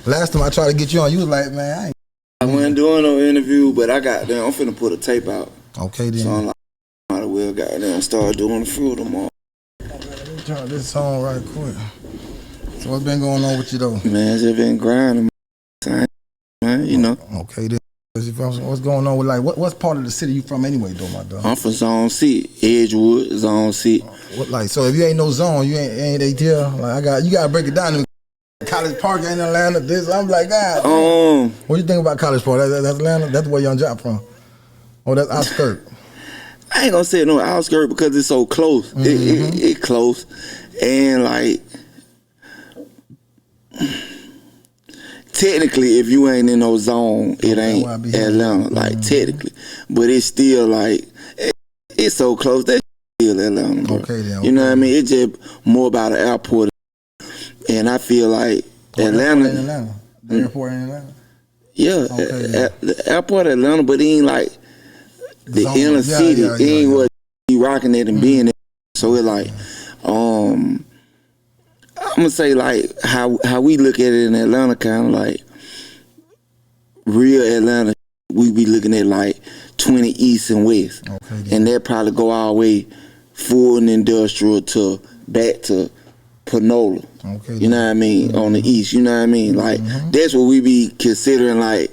Last time I tried to get you on, you was like, man, I wasn't doing no interview, but I got down. I'm finna put a tape out. Okay then. So I'm like, might as well got down and start doing the few tomorrow. Let me turn this song right quick. So what's been going on with you though? Man, just been grinding, man. You know. Okay then. What's going on with what's part of the city you from anyway though, my dog? I'm from Zone C, Edgewood, Zone C. What so if you ain't no zone, you ain't ATL. Like you gotta break it down. College Park in Atlanta. I'm like, God. What do you think about College Park? That's Atlanta. That's where Young Jock from. Oh, that's outskirt. I ain't gonna say no outskirt because it's so close. It close, and like technically, if you ain't in no zone, it ain't Atlanta. Like technically, but it's still like it's so close. That's still Atlanta. Bro. Okay then. Okay. You know what I mean? It's just more about the airport. And I feel like Atlanta. The airport in Atlanta? Yeah, the airport in Atlanta, but it ain't like the inner city. It ain't what you rocking it and being there. So it's like, I'm gonna say like how we look at it in Atlanta, kind of like real Atlanta. We be looking at like 20 East and West, and that probably go all the way full and industrial to back to Panola. You know what I mean? On the east, you know what I mean? Like that's what we be considering like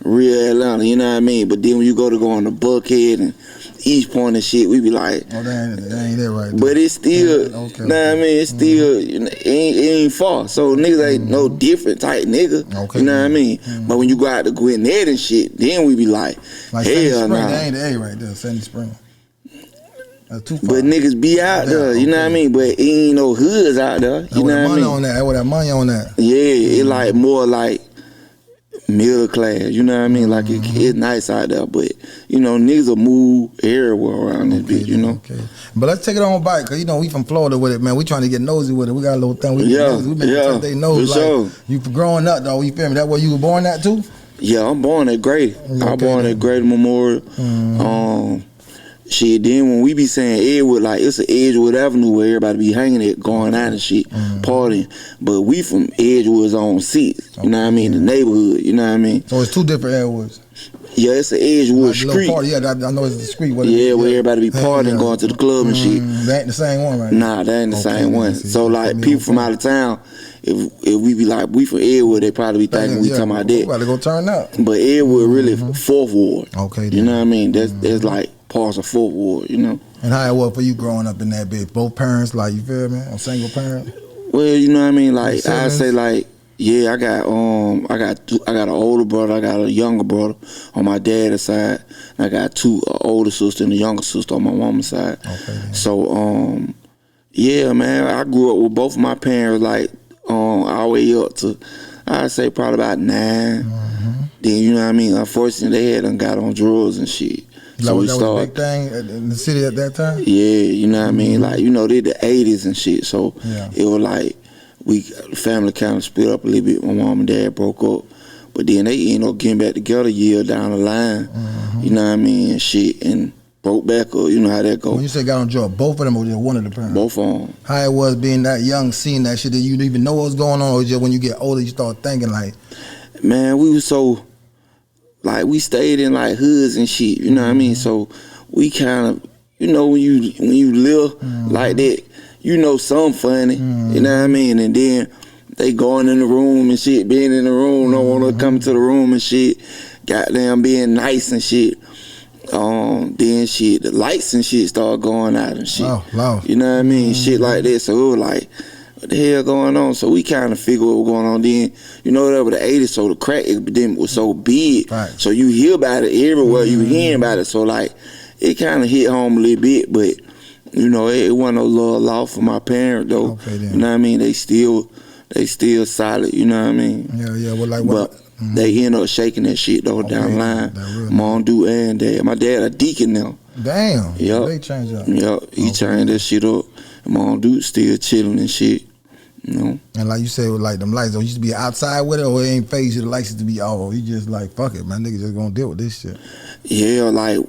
real Atlanta, you know what I mean? But then when you go on the Buckhead and East Point and shit, we be like, oh, that ain't that right there. But it's still, know what I mean? It's still, it ain't far. So niggas ain't no different type nigga, you know what I mean? But when you go out to Gwinnett and shit, then we be like hell nah. That ain't the A right there, Sandy Spring. Too far. But niggas be out there, you know what I mean? But ain't no hoods out there, you know what I mean? I would have money on that. Yeah, it like more like middle class, you know what I mean? Like it's nice out there, but you know niggas will move everywhere around this bitch, you know. Okay. But let's take it on back, cause you know we from Florida with it, man. We trying to get nosy with it. We got a little thing. We been they nose like sure. You growing up though. You feel me? That where you were born at too? Yeah, I'm born at Grady. I'm born at Grady Memorial. Shit, then when we be saying Edgewood, like it's an Edgewood Avenue where everybody be hanging it, going out and shit, partying. But we from Edgewood Zone 6, you know what I mean? The neighborhood, you know what I mean? So it's two different Edgewoods. Yeah, it's an Edgewood like street. Party. Yeah, I know it's the street. Where everybody be partying, going to the club and shit. That ain't the same one, right? Nah, that ain't the same one. So like people from out of town, if we be like, we from Edgewood, they probably be thinking we talking about that. We about to go turn up. But Edgewood really 4th Ward. Okay. You know what I mean? That's like parts of 4th Ward, you know. And how it was for you growing up in that bitch? Both parents, like, you feel me? A single parent? Well, you know what I mean? Like, I say like, yeah, I got an older brother, I got a younger brother on my dad's side. I got two older sisters and a younger sister on my mama's side. Okay. So, yeah, man, I grew up with both of my parents, like, all the way up to, I'd say probably about 9. Then, you know what I mean? Unfortunately, they had done got on drugs and shit. So that was a big thing in the city at that time? Yeah, you know what I mean? Like, you know, they the 80s and shit. So it was like, the family kind of split up a little bit. My mom and dad broke up. But then they ended up getting back together a year down the line. You know what I mean? And shit. And broke back up. You know how that goes. When you say got on drugs, both of them or just one of the parents? Both of them. How it was being that young, seeing that shit, that you didn't even know what was going on? Or just when you get older, you start thinking like... Man, we was so... Like, we stayed in, like, hoods and shit, you know what I mean? So, we kind of, you know, when you live like that, you know something funny, you know what I mean? And then they going in the room and shit, being in the room, don't want to come to the room and shit, goddamn being nice and shit. Then shit, the lights and shit start going out and shit. You know what I mean? Shit like that. So, it was like, what the hell going on? So we kind of figured what was going on then. You know, that was the 80s, so the crack epidemic was so big. Right. So you hear about it everywhere, you hearing about it. So like, it kind of hit home a little bit, but you know, it wasn't no love lost for my parents though. Okay, you know what I mean? They still solid, you know what I mean? Yeah, well like what? But they end up shaking that shit though down the line. Mom, do and dad. My dad a deacon now. Damn. Yep. They changed up. Yep. He changed that shit up. Mom, dude still chilling and shit. You know? And like you said, with like them lights, though, you used to be outside with it, or it ain't phase you, the lights used to be off. You just like, fuck it, man, niggas just gonna deal with this shit. Yeah, like,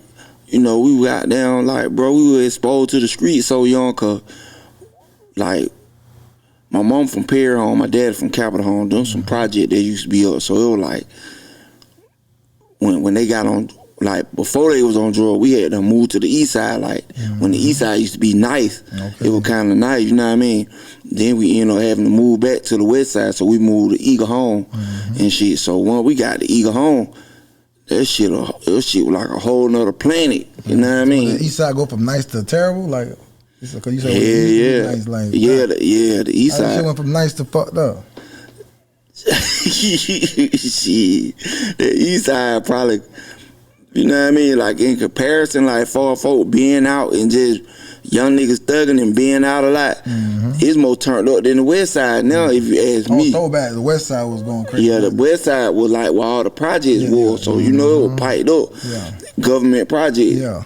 you know, we were out down, like, bro, we were exposed to the street so young, cause, like, my mom from Perry Home, my dad from Capitol Home, doing some project that used to be up. So it was like, when they got on, like, before they was on drugs, we had to move to the east side. Like, when the east side used to be nice, it was kind of nice, you know what I mean? Then we ended up having to move back to the west side, so we moved to Eagle Home and shit. So when we got to Eagle Home, that shit was like a whole nother planet, you know what I mean? So the east side go from nice to terrible? Like, you said nice, like, the east side. Shit went from nice to fucked up. Shit, the east side probably, you know what I mean? Like, in comparison, like, for folk being out and just young niggas thugging and being out a lot, it's more turned up than the west side now, if you ask me. Throwback, the west side was going crazy. Yeah, the west side was like where all the projects were, so you know it was piped up. Government projects. Yeah.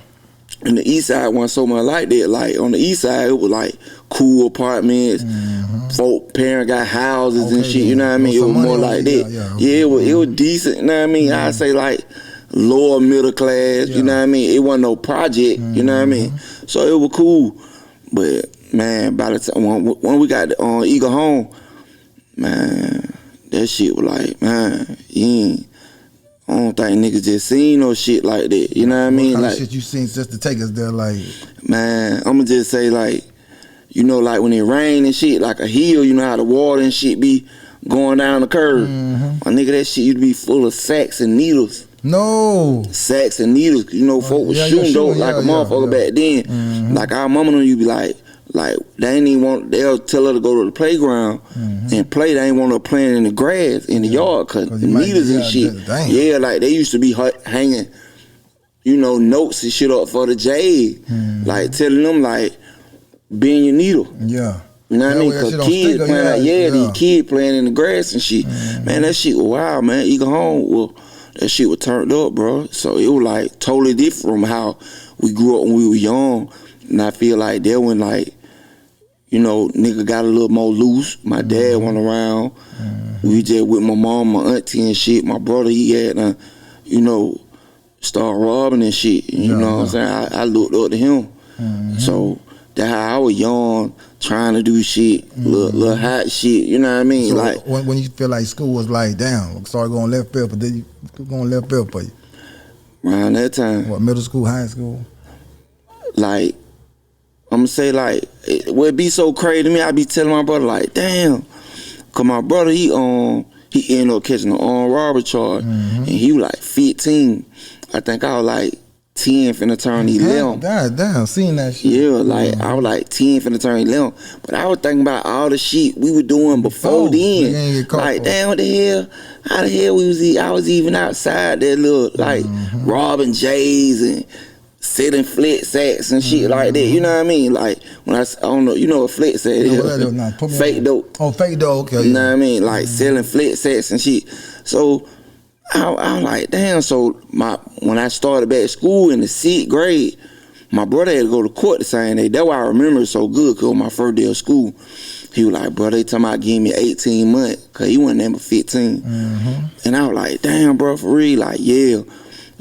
And the east side wasn't so much like that. Like, on the east side, it was like cool apartments. Folk parents got houses and shit, you know what I mean? It was more like that. It was decent, you know what I mean? I'd say like lower middle class, you know what I mean? It wasn't no project, you know what I mean? So it was cool. But, man, by the time, when we got on Eagle Home, man, that shit was like, man, I don't think niggas just seen no shit like that, you know what I mean? What kind like, of shit you seen just to take us there, like? Man, I'ma just say, like, you know, like when it rain and shit, like a hill, you know how the water and shit be going down the curve. My nigga, that shit used to be full of sacks and needles. No. Sacks and needles, you know, folks was shooting dope like a motherfucker back then. Like, our mama and you be like, they ain't even want, they'll tell her to go to the playground and play. They ain't want her playing in the grass, in the yard, cause the needles and shit. Yeah, like, they used to be hanging, you know, notes and shit up for the J. Like, telling them, like, bend your needle. Yeah. You know what I mean? Cause kids playing, these kids playing in the grass and shit. Man, that shit was wild, man. Eagle Home, well, that shit was turned up, bro. So it was like totally different from how we grew up when we were young. And I feel like that when, like, you know, nigga got a little more loose. My dad went around. We just with my mom, my auntie and shit. My brother, he had, you know, start robbing and shit. You know what I'm saying? I looked up to him. So that's how I was young, trying to do shit, little hot shit. You know what I mean? So like, when you feel like school was like, damn, started going left field, but then you going left field for you. Around that time. What, middle school, high school? Like, I'm gonna say, like, it be so crazy to me. I be telling my brother, like, damn, cause my brother, he ended up catching an armed robbery charge, and he was like 15. I think I was like 10 finna turn 11. God damn, seeing that shit. Yeah, like, I was like 10 finna turn 11. But I was thinking about all the shit we were doing before then. Like, damn, what the hell? How the hell I was even outside that little, like, robbing J's and selling flat sacks and shit like that, you know what I mean? Like, when I don't know, you know what flat sack is? Fake dope. Oh, fake dope, okay. You know what I mean? Like, selling flat sacks and shit. So, I was like, damn, so when I started back at school in the 6th grade, my brother had to go to court the same day. That's why I remember it so good, because my first day of school, he was like, bro, they talking about giving me 18 months, because he wasn't number 15. And I was like, damn, bro, for real? Like, yeah.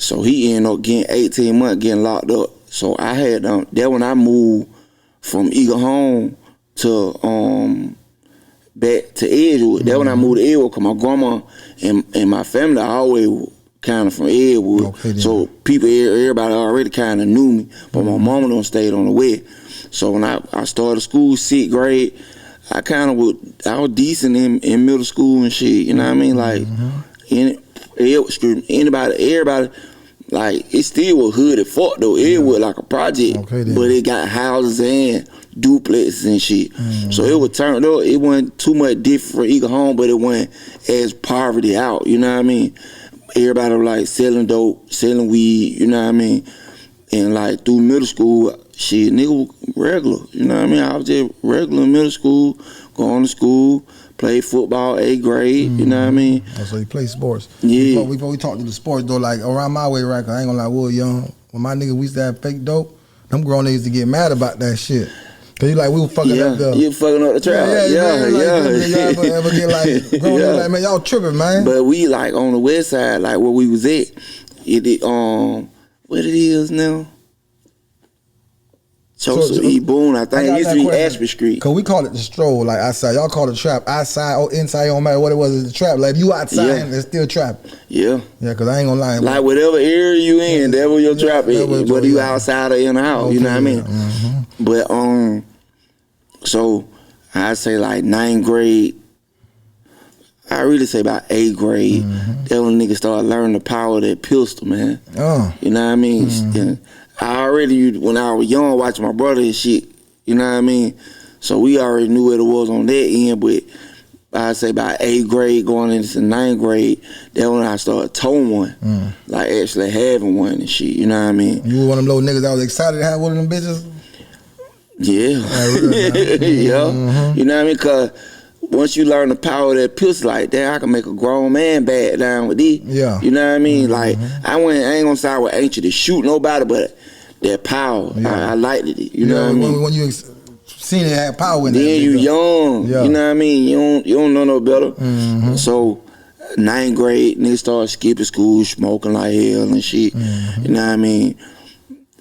So he ended up getting 18 months, getting locked up. So I had, that when I moved from Eagle Home to, back to Edgewood. That when I moved to Edgewood, because my grandma and my family always kind of from Edgewood. Okay, so everybody already kind of knew me, but my mama don't stayed on the way. So when I started school, 6th grade, I was decent in middle school and shit, you know what I mean? Like, everybody, like, it still was hood as fuck though. It was like a project, but it got houses and duplexes and shit. So it was turned up. It wasn't too much different for Eagle Home, but it wasn't as poverty out, you know what I mean? Everybody was like selling dope, selling weed, you know what I mean? And like through middle school, shit, nigga was regular, you know what I mean? I was just regular in middle school, going to school, played football, 8th grade, you know what I mean? Oh, so you play sports. Yeah. Before we talk to the sports though, like around my way, right? Cause I ain't gonna lie, we were young. When my nigga, we used to have fake dope, them grown niggas used to get mad about that shit. Cause you like, we were fucking up the... You fucking up the trap. Yeah. Y'all ever get like, grown up like, man, y'all tripping, man. But we like on the west side, like where we was at, what it is now? Joseph E. Boone, I think. It used to be Ashby Street. Cause we call it the stroll, like outside. Y'all call it trap. Outside or inside, don't matter what it was, it's the trap. Like if you outside, it's still trap. Yeah. Yeah, cause I ain't gonna lie. Like whatever area you in, that was your trap is. Whether you outside or in the house, you know what I mean? Mm-hmm. But so I'd say like 9th grade. I really say about 8th grade. That's when niggas started learning the power of that pistol, man. You know what I mean? And I already, when I was young, watching my brother and shit, you know what I mean? So we already knew what it was on that end, but I'd say about 8th grade going into 9th grade, that's when I started towing one. Like actually having one and shit, you know what I mean? You were one of them little niggas that was excited to have one of them bitches? Yeah. Yeah. You know what I mean? Cause once you learn the power of that pistol like that, I can make a grown man back down with these. Yeah. You know what I mean? Like, I ain't gonna say I was anxious to shoot nobody, but that power, I liked it. You know what I mean? When you seen it had power in it. Then you young. You know what I mean? You don't know no better. So, 9th grade, niggas started skipping school, smoking like hell and shit. You know what I mean?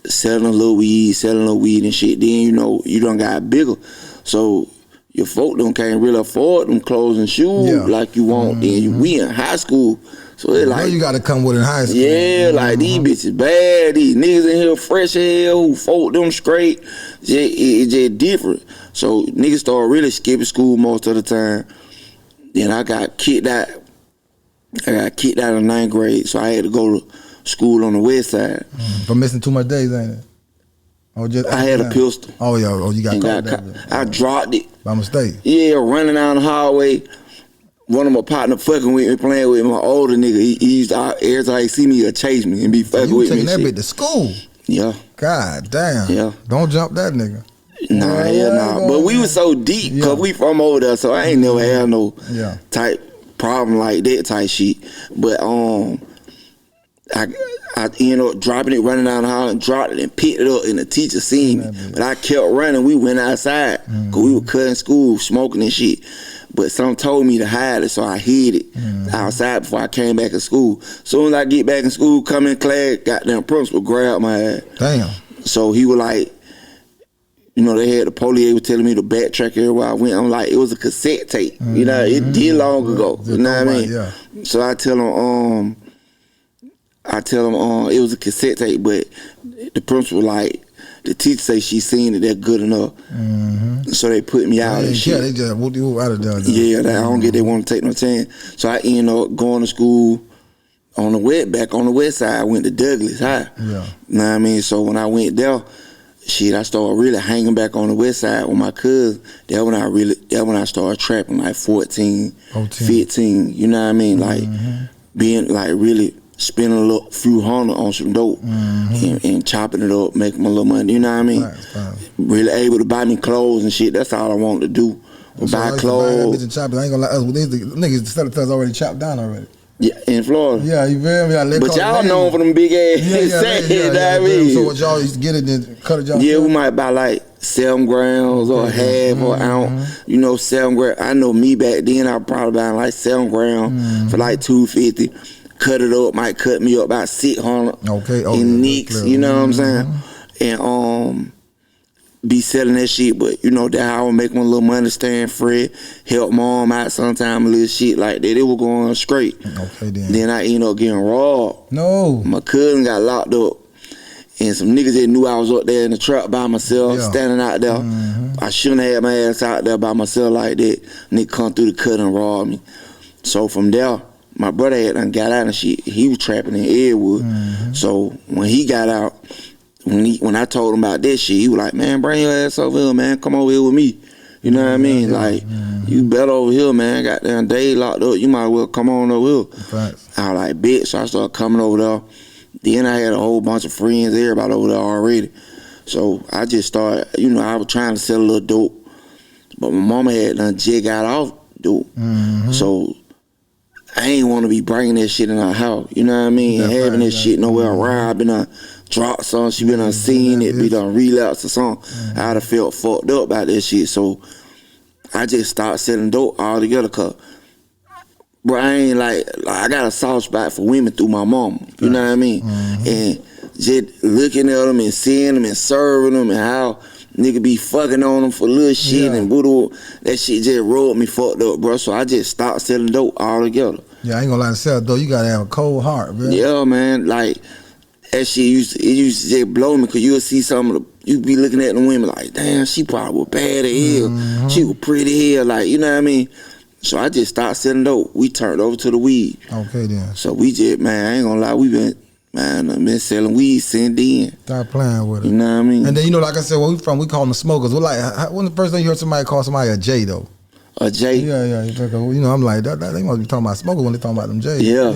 Selling a little weed and shit. Then, you know, you done got bigger. So, your folk can't really afford them clothes and shoes like you want. Then we in high school, so it's like you gotta come with in high school. Yeah, like these bitches bad. These niggas in here fresh as hell who folk them straight. It's just different. So niggas start really skipping school most of the time. Then I got kicked out. I got kicked out of 9th grade, so I had to go to school on the west side. For missing too much days, ain't it? I had a pistol. Oh yeah, you got caught. I dropped it by mistake. Yeah, running down the hallway. One of my partner fucking with me, playing with my older nigga. He used to, every time he see me, he'll chase me and be fucking with me. You taking that bitch to school? Yeah. God damn. Yeah. Don't jump that nigga. Nah. But we was so deep because we from over there, so I ain't never had no type problem like that type shit. But I ended up dropping it, running down the hall and dropped it and picked it up, and the teacher seen me. But I kept running. We went outside because we were cutting school, smoking and shit. But some told me to hide it, so I hid it outside before I came back to school. Soon as I get back in school, come in class, goddamn principal grabbed my ass. Damn. So he was like, you know, they had the police was telling me to backtrack everywhere I went. I'm like, it was a cassette tape. You know, it did long ago. You know what I mean? Yeah. So I tell him, it was a cassette tape, but the principal, like, the teacher say she seen it, that good enough. So they put me out and shit. Yeah, they just whooped you out of there. Yeah, I don't get they want to take no chance. So I ended up going to school back on the west side. I went to Douglas High. Yeah. You know what I mean? So when I went there, I started really hanging back on the west side with my cousin. That when I started trapping, like 14, 15. You know what I mean? Like being like really spending a few hundred on some dope and chopping it up, making my little money. You know what I mean? Right. Really able to buy me clothes and shit. That's all I wanted to do. Buy clothes. I ain't gonna lie. Niggas selling things already chopped down already. Yeah, in Florida. Yeah, you feel me? But y'all known for them big ass sets, you know what I mean? So what y'all used to get it and cut it y'all? Yeah, we might buy like 7 grams or half or ounce. You know, 7 grams. I know me back then, I probably buying like 7 grams for like $250. Cut it up, might cut me up about 600. In nicks, you know what I'm saying? And be selling that shit, but you know, that how I would make my little money, staying free, help mom out sometime, a little shit like that. It was going straight. Then I ended up getting robbed. No. My cousin got locked up, and some niggas that knew I was up there in the trap by myself, standing out there. I shouldn't have had my ass out there by myself like that. Nigga come through the cut and rob me. So from there, my brother had done got out and shit. He was trapping in Edgewood. So when he got out, when I told him about that shit, he was like, man, bring your ass over here, man. Come over here with me. You know what I mean? Like, you better over here, man. Goddamn day locked up. You might as well come on over here. I was like, bitch. So I started coming over there. Then I had a whole bunch of friends, everybody over there already. So I just started, you know, I was trying to sell a little dope. But my mama had done jig out off dope. So I ain't want to be bringing that shit in our house. You know what I mean? And having that shit nowhere around. I been dropped some, she been seen it, be done relapsed or something. I'd have felt fucked up about that shit. So I just started selling dope altogether, cause bro, I ain't like I got a soft spot for women through my mom. You know what I mean? And just looking at them and seeing them and serving them and how nigga be fucking on them for little shit and voodoo. That shit just rolled me fucked up, bro. So I just stopped selling dope altogether. Yeah, I ain't gonna lie to sell dope. You gotta have a cold heart, man. Yeah, man. Like that shit used to just blow me because you'll see some of the. You be looking at the women like, damn, she probably was bad as hell. She was pretty as hell, like, you know what I mean? So I just stopped selling dope. We turned over to the weed. Okay, then. So we just, man, I ain't gonna lie, I've been selling weed since then. Start playing with it. You know what I mean? And then, like I said, where we from, we call them smokers. We're like, when the first time you heard somebody call somebody a J, though? A J? Yeah. I'm like, that they must be talking about smokers when they talking about them J's. Yeah,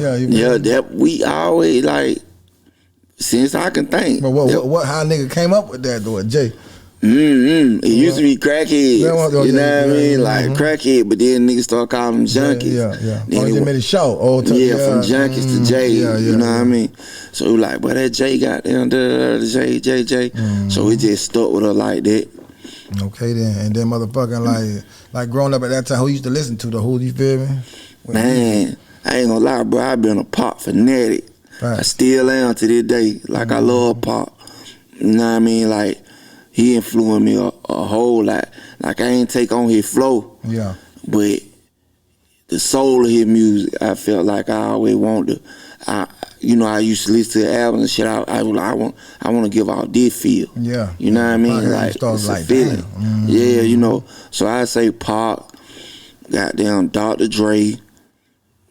that we always, like, since I can think. But how a nigga came up with that, though, a J? It used to be crackheads. You know what I mean? Like crackhead, but then niggas start calling them junkies. Yeah. Then they made it short. From junkies to J. You know what I mean? So we like, but that J got down there, J. So we just stuck with her like that. Okay then, and then motherfucking like growing up at that time, who used to listen to the who? You feel me? Man, I ain't gonna lie, bro. I been a pop fanatic. Right. I still am to this day. Like I love pop. You know what I mean? Like he influenced me a whole lot. Like I ain't take on his flow. Yeah. But the soul of his music, I felt like I always wanted to. I used to listen to the albums and shit. I want to give out this feel. Yeah. You know what I mean? Like it's a feeling. Yeah, So I say Pop, goddamn Dr. Dre.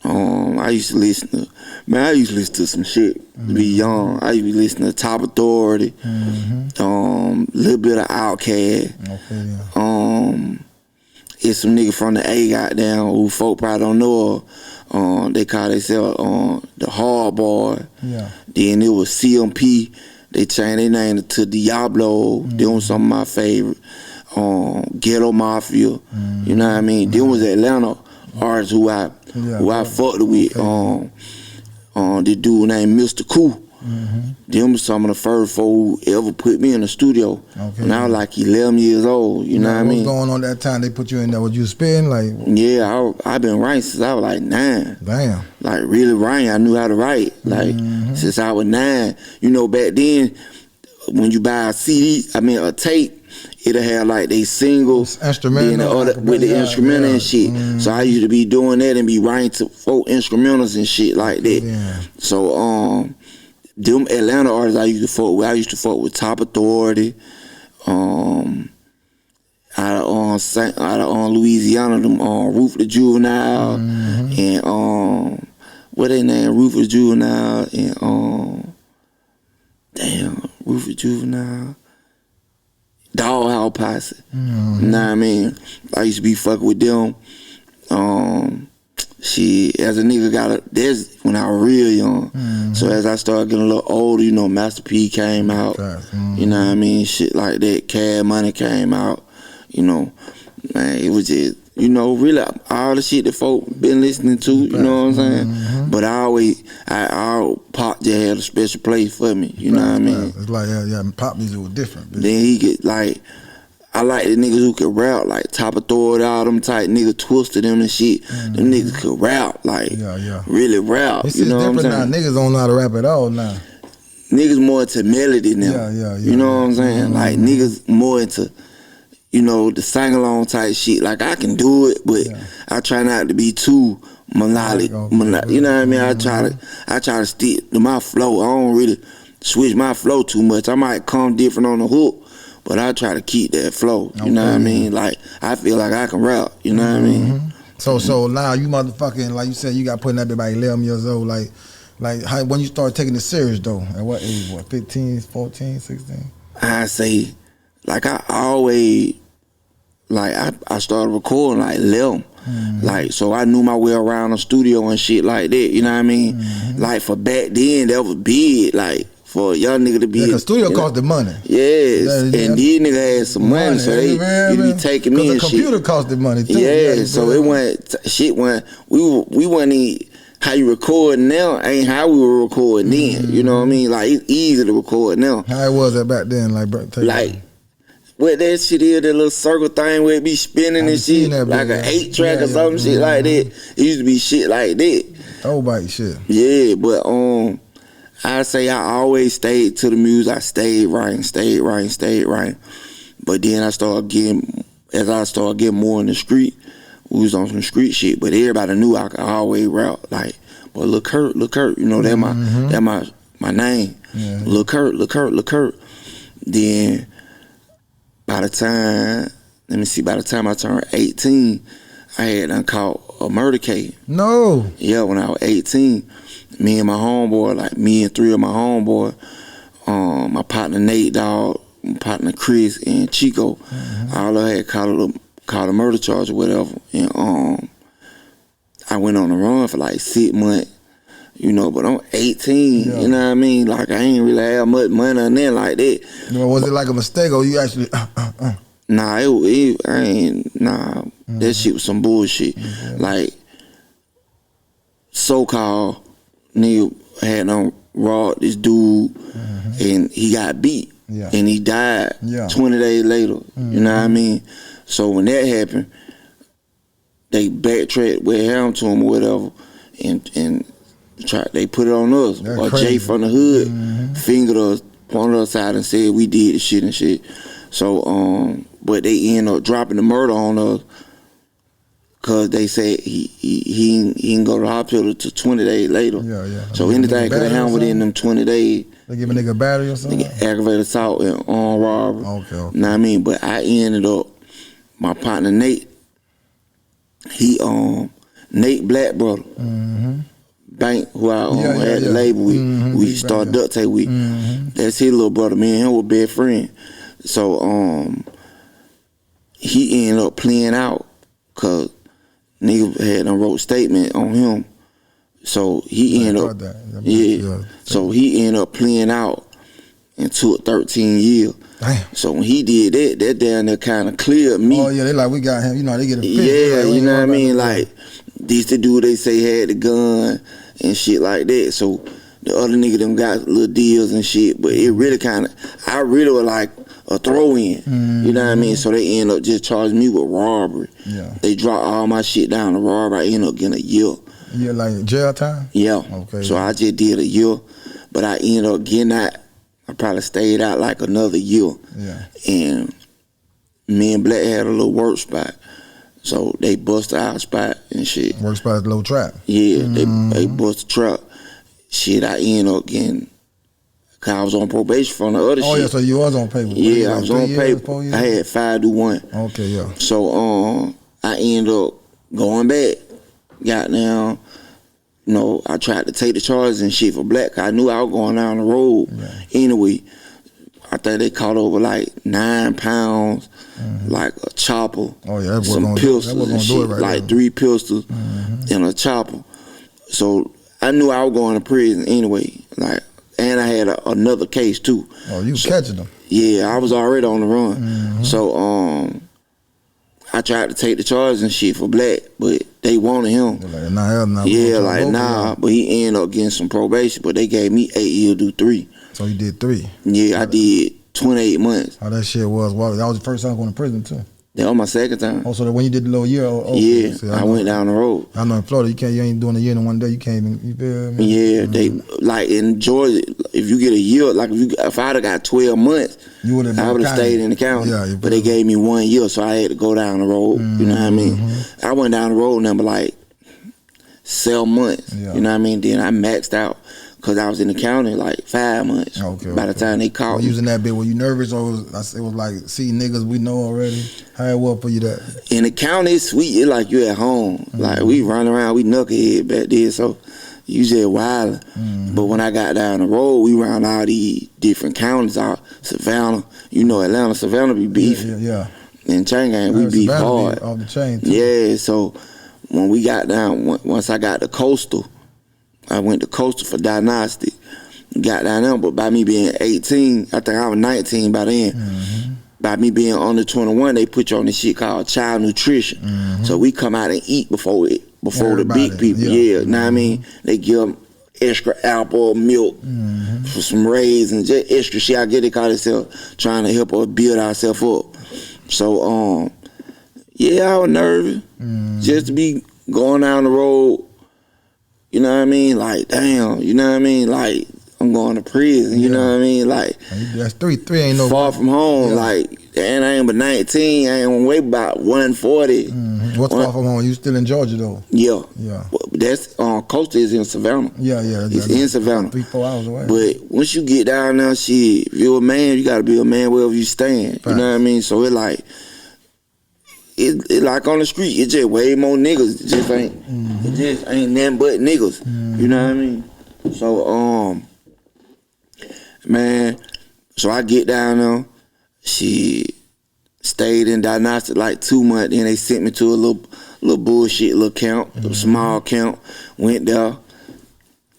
I used to listen to some shit to be young. I used to listen to Top Authority, little bit of Outkast. Okay, yeah. It's some nigga from the A goddamn who folk probably don't know. They call themselves the Hard Boy. Yeah. Then it was CMP. They changed their name to Diablo. Them was some of my favorite. Ghetto Mafia. You know what I mean? Them was Atlanta artists who I fucked with. The dude named Mr. Cool. Them was some of the first folk who ever put me in the studio. When I was like 11 years old. You know what I mean? What's going on that time they put you in there? Was you spitting? Like, yeah, I been writing since I was like 9. Damn. Like really writing. I knew how to write. Like since I was 9. Back then when you buy a tape, it'll have like they singles with the instrumental and shit. So I used to be doing that and be writing to folk instrumentals and shit like that. Yeah. So them Atlanta artists I used to fuck with Top Authority, out of Louisiana, them Roof the Juvenile, and what they name, Roof the Juvenile, and Roof the Juvenile, Doghouse Posse. You know what I mean? I used to be fucking with them. As a nigga that's when I was real young. So as I started getting a little older, Master P came out. You know what I mean? Shit like that. Cash Money came out. Man, it was just, really all the shit that folk been listening to, you know what I'm saying? But Pop just had a special place for me, you know what I mean? It's like, Pop music was different. Then he get like, I like the niggas who could rap, like Top Authority, all them type niggas, Twisted them and shit. Them niggas could rap, like really rap. It's what I'm saying? Now. Niggas don't know how to rap at all now. Niggas more into melody now. You know what I'm saying? Like niggas more into, the sing along type shit. Like I can do it, but I try not to be too melodic. You know what I mean? I try to stick to my flow. I don't really switch my flow too much. I might come different on the hook, but I try to keep that flow. You know what I mean? Like I feel like I can rap. You know what I mean? So now you motherfucking, like you said, you got putting that by 11 years old. Like how, when you start taking it serious though? At what age? 15, 14, 16? I say, like I always, like I started recording like 11. Like, so I knew my way around the studio and shit like that, you know what I mean? Like for back then, that was big, like for a young nigga to be. The studio cost the money. Yes, and these niggas had some money, so they be taking me and shit. The computer cost the money too. Yeah, so it went, we wasn't even, how you record now ain't how we were recording then, you know what I mean? Like it's easy to record now. How it was back then, what that shit is, that little circle thing where it be spinning and shit, like an 8-track or something, shit like that. It used to be shit like that. Old bike shit. Yeah, but I say I always stayed to the music. I stayed writing. But then as I started getting more in the street, we was on some street shit. But everybody knew I could always rap. Like, but Lil Kurt, you know, that my name. Yeah. Lil Kurt. Then by the time I turned 18, I had done caught a murder case. No. Yeah, when I was 18, me and my homeboy, like me and 3 of my homeboy, my partner Nate, dog, my partner Chris, and Chico, all of had caught a murder charge or whatever. And I went on the run for like 6 months, you know, but I'm 18, you know what I mean? Like, I ain't really have much money or nothing like that. Was it like a mistake, or you actually, Nah, that shit was some bullshit. Like, so-called nigga had robbed this dude, and he got beat, and he died 20 days later, you know what I mean? So when that happened, they backtracked what happened to him or whatever, and they put it on us. That's or crazy. Jay from the hood fingered us, pointed us out and said we did the shit and shit. So, but they ended up dropping the murder on us because they said he didn't go to the hospital till 20 days later. So anything could have happened within them 20 days. They give a nigga a battery or something? Aggravated assault and armed robbery. Okay. Know what I mean? But I ended up, my partner Nate, Nate Black brother, Bank, who I had the label with, we started duct tape with. That's his little brother. Me and him were best friends. So he ended up playing out because nigga had done wrote statement on him. So he ended up, so he ended up playing out and took 13 years. Damn. So when he did that down there kind of cleared me. Oh yeah, they like, we got him, you know, they get a fix. Yeah, like, you know what I mean? Like, these the dude they say had the gun and shit like that. So the other nigga them got little deals and shit, but it really I really was like a throw-in. You know what I mean? So they end up just charging me with robbery. Yeah. They dropped all my shit down to robbery. I ended up getting a year. Yeah, like jail time? Yeah. Okay. So I just did a year, but I ended up getting out. I probably stayed out like another year. Yeah. And me and Black had a little work spot. So they busted our spot and shit. Work spot at Low Trap? Yeah, they busted the trap. Shit, I ended up getting, cause I was on probation from the other shit. Oh yeah, so you was on paper? Yeah, I was on paper. I had 5 to 1. Okay, yeah. So I ended up going back. Goddamn, you know, I tried to take the charges and shit for Black. I knew I was going down the road. Yeah. Anyway, I think they caught over like 9 pounds, like a chopper, some pistols and shit, like 3 pistols and a chopper. So I knew I was going to prison anyway. Like, and I had another case too. Oh, you catching them? Yeah, I was already on the run. So I tried to take the charges and shit for Black, but they wanted him. Like, nah, yeah, like nah, but he ended up getting some probation, but they gave me 8 years to do 3. So you did 3? Yeah, I did 28 months. How that shit was? Wow, that was the first time going to prison too? That was my second time. Oh, so when you did the little year? Yeah, see, I went down the road. I know in Florida, you ain't doing a year in one day. You can't even, you feel me? Yeah, they, like in Georgia, if you get a year, like if I'd have got 12 months, I would have stayed in the county. Yeah, but they gave me 1 year, so I had to go down the road. You know what I mean? I went down the road number like 7 months. Yeah. You know what I mean? Then I maxed out. Cause I was in the county like 5 months. By the time they called me. Using that bit, were you nervous or it was like see niggas we know already? How it was for you that? In the county, it's sweet. It's like you at home. Like we run around, we knucklehead back there, so you just wildin'. But when I got down the road, we ran all these different counties out. Savannah, you know Atlanta, Savannah be beef. Yeah. And Chain Gang, we beef hard. Off the chain too. Yeah, so when we got down, once I got to Coastal, I went to Coastal for diagnostic. Got down there, but by me being 18, I think I was 19 by then. By me being under 21, they put you on this shit called child nutrition. So we come out and eat before the big people. Yeah, know what I mean? They give them extra apple, milk, for some raisins, just extra shit. I get it, call themselves trying to help us build ourselves up. So, yeah, I was nervous just to be going down the road. You know what I mean? Like, damn, you know what I mean? Like, I'm going to prison. You know what I mean? Like that's three ain't no far from home. Like, and I ain't but 19. I ain't gonna weigh about 140. What's far from home? You still in Georgia though? Yeah. Yeah. That's Coastal is in Savannah. Yeah. It's in Savannah. 3-4 hours away. But once you get down there, shit, if you're a man, you gotta be a man wherever you stand. You know what I mean? So it like like on the street, it just way more niggas. It just ain't nothing but niggas. You know what I mean? So man, so I get down there. She stayed in diagnostic like 2 months. Then they sent me to a little bullshit little camp, a small camp. Went there.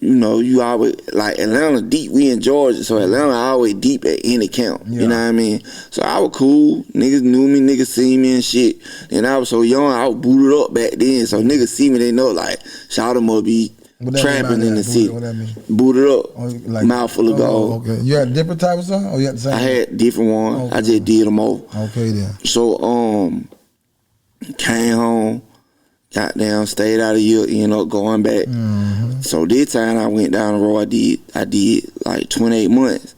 You know, you always, like Atlanta deep, we in Georgia, so Atlanta always deep at any camp, you know what I mean? So I was cool, niggas knew me, niggas see me and shit. And I was so young, I was booted up back then, so niggas see me, they know like, shout them up, be trapping in the city. What that mean? Booted up, like, mouth full of gold. Okay. You had different types of songs, or you had the same? I had different ones, okay. I just did them over. Okay then. So, came home, got down, stayed out a year, ended up going back. So this time I went down the road, I did like 28 months.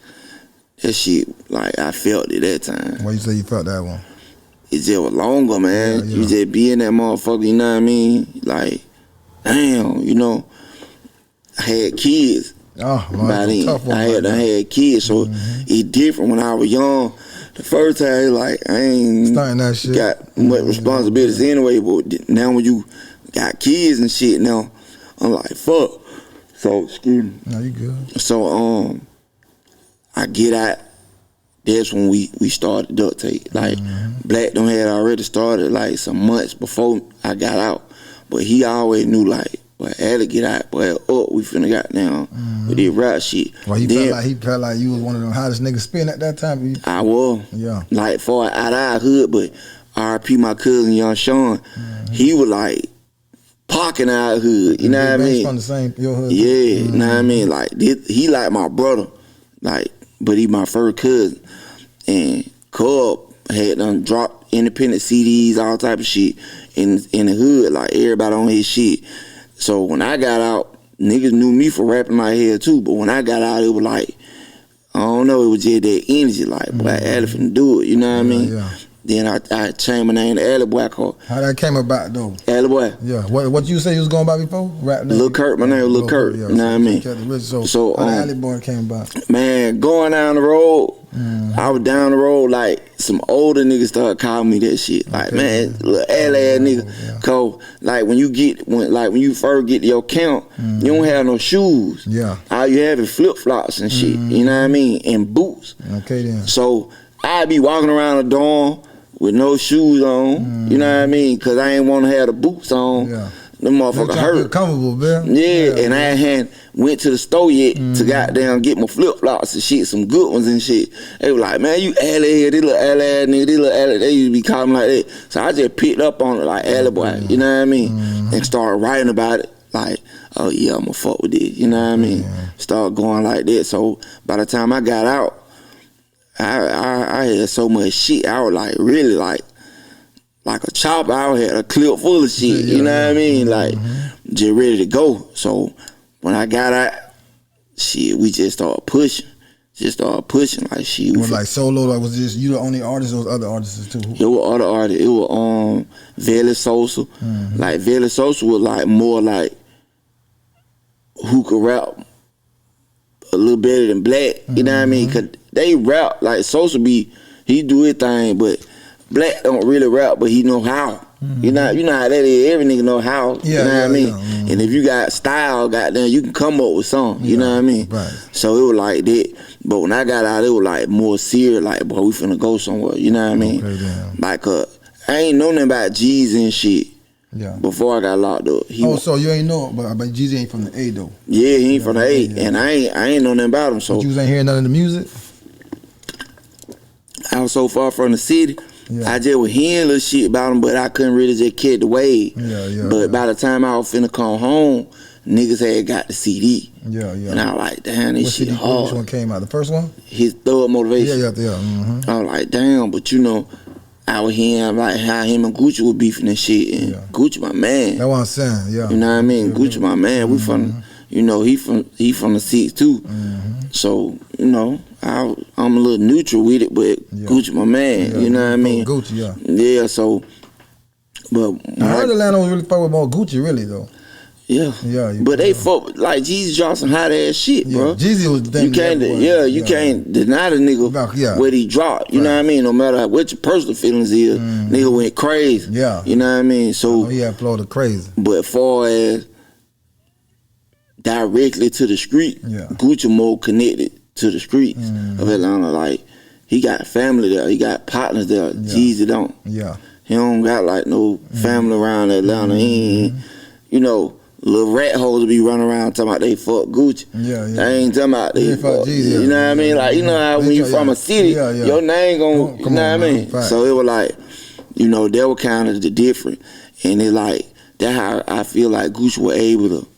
That shit, like I felt it that time. Why you say you felt that one? It just was longer, man. You just be in that motherfucker, you know what I mean? Like, damn, you know, I had kids. Oh, man, by then. I had kids, so it's different when I was young. The first time, like, I ain't that shit. got much responsibilities anyway, but now when you got kids and shit now, I'm like, fuck. So, excuse me. No, you good. So, I get out. That's when we started duct tape. Like, Black done had already started, like, some months before I got out. But he always knew, like, boy, I had to get out, boy, we finna got down with this rap shit. Well, he felt like you was one of them hottest niggas spin at that time. I was. Yeah. Like, far out of our hood, but RP my cousin, Young Sean, he was like, parking our hood, you know what I mean? From the same, your hood. Yeah, you know what I mean? Like, he like my brother, like, but he my first cousin. And Cub had done dropped independent CDs, all type of shit in the hood, like everybody on his shit. So when I got out, niggas knew me for rapping my head too, but when I got out, it was like, I don't know, it was just that energy, like, boy, Alley finna do it, you know what I mean? Yeah. Then I changed my name to Alley Boy. How that came about though? Alley Boy. Yeah. What you say you was going by before? Rap name? Lil Kurt. My name was Lil Kurt. Yeah, you know what I mean? So how Alley Boy came about? Man, going down the road, I was down the road, like, some older niggas started calling me that shit. Like, man, little Alley ass nigga. Yeah. Cause, like, when you first get to your camp, you don't have no shoes. Yeah. All you have is flip-flops and shit. You know what I mean? And boots. Okay then. So, I be walking around the dorm with no shoes on, you know what I mean? Cause I ain't want to have the boots on. Yeah. Them motherfucker hurt. Comfortable, man. Yeah, and I hadn't went to the store yet to goddamn get my flip flops and shit, some good ones and shit. They were like, man, you alley, this little alley nigga, this little alley. They used to be calling me like that. So I just picked up on it like alley boy, you know what I mean? And started writing about it like, oh yeah, I'ma fuck with this, you know what I mean? Start going like that. So by the time I got out, I had so much shit. I was like really like a chopper. I had a clip full of shit. You know what I mean? Like just ready to go. So when I got out, shit, we just started pushing. Like shit. Was like solo? Like was just you the only artist? Or was other artists too? It was other artists. It was Veli Sosa. Like Veli Sosa was like more like who could rap a little better than Black. You know what I mean? Cause they rap like Sosa he do his thing, but Black don't really rap, but he know how. You know how that is. Every nigga know how. You know what I mean? And if you got style, goddamn, you can come up with something. You know what I mean? Right. So it was like that. But when I got out, it was like more serious. Like, boy, we finna go somewhere. You know what I mean? Okay, like, I ain't know nothing about Jeezy and shit. Yeah. Before I got locked up. So you ain't know, but Jeezy ain't from the A though. Yeah, he ain't from the A, and I ain't know nothing about him. So but you ain't hearing none of the music. I was so far from the city. Yeah. I just was hearing little shit about him, but I couldn't really just catch the wave. But by the time I was finna come home, niggas had got the CD. And I was like, damn, this shit hard. Which one came out? The first one? His Thug Motivation. I was like, damn, but you know, I was hearing like how him and Gucci were beefing and shit. And Gucci my man. That's what I'm saying, You know what I mean? Gucci my man. We from, You know, he from the 6 too. So, you know, I'm a little neutral with it, but Gucci my man. You know what I mean? Gucci, Yeah, so, but I heard Atlanta was really fuck with more Gucci, really though. Yeah, but they fuck like Jeezy dropped some hot ass shit, bro. Jeezy was you can't, you can't deny the nigga what he dropped. You know what I mean? No matter what your personal feelings is, nigga went crazy. Yeah, you know what I mean. So he had Florida crazy. But as far as directly to the street, Gucci more connected to the streets of Atlanta. Like he got family there, he got partners there. Jeezy don't. Yeah, he don't got like no family around Atlanta. He ain't, you know. Little rat holes be running around talking about they fuck Gucci. They ain't talking about they fuck Jeezy. You know what I mean? Like, you know how when you from a city, your name gon', you know what I mean? Right. So it was like, you know, that was kind of the different. And it like, that how I feel like Gucci was able to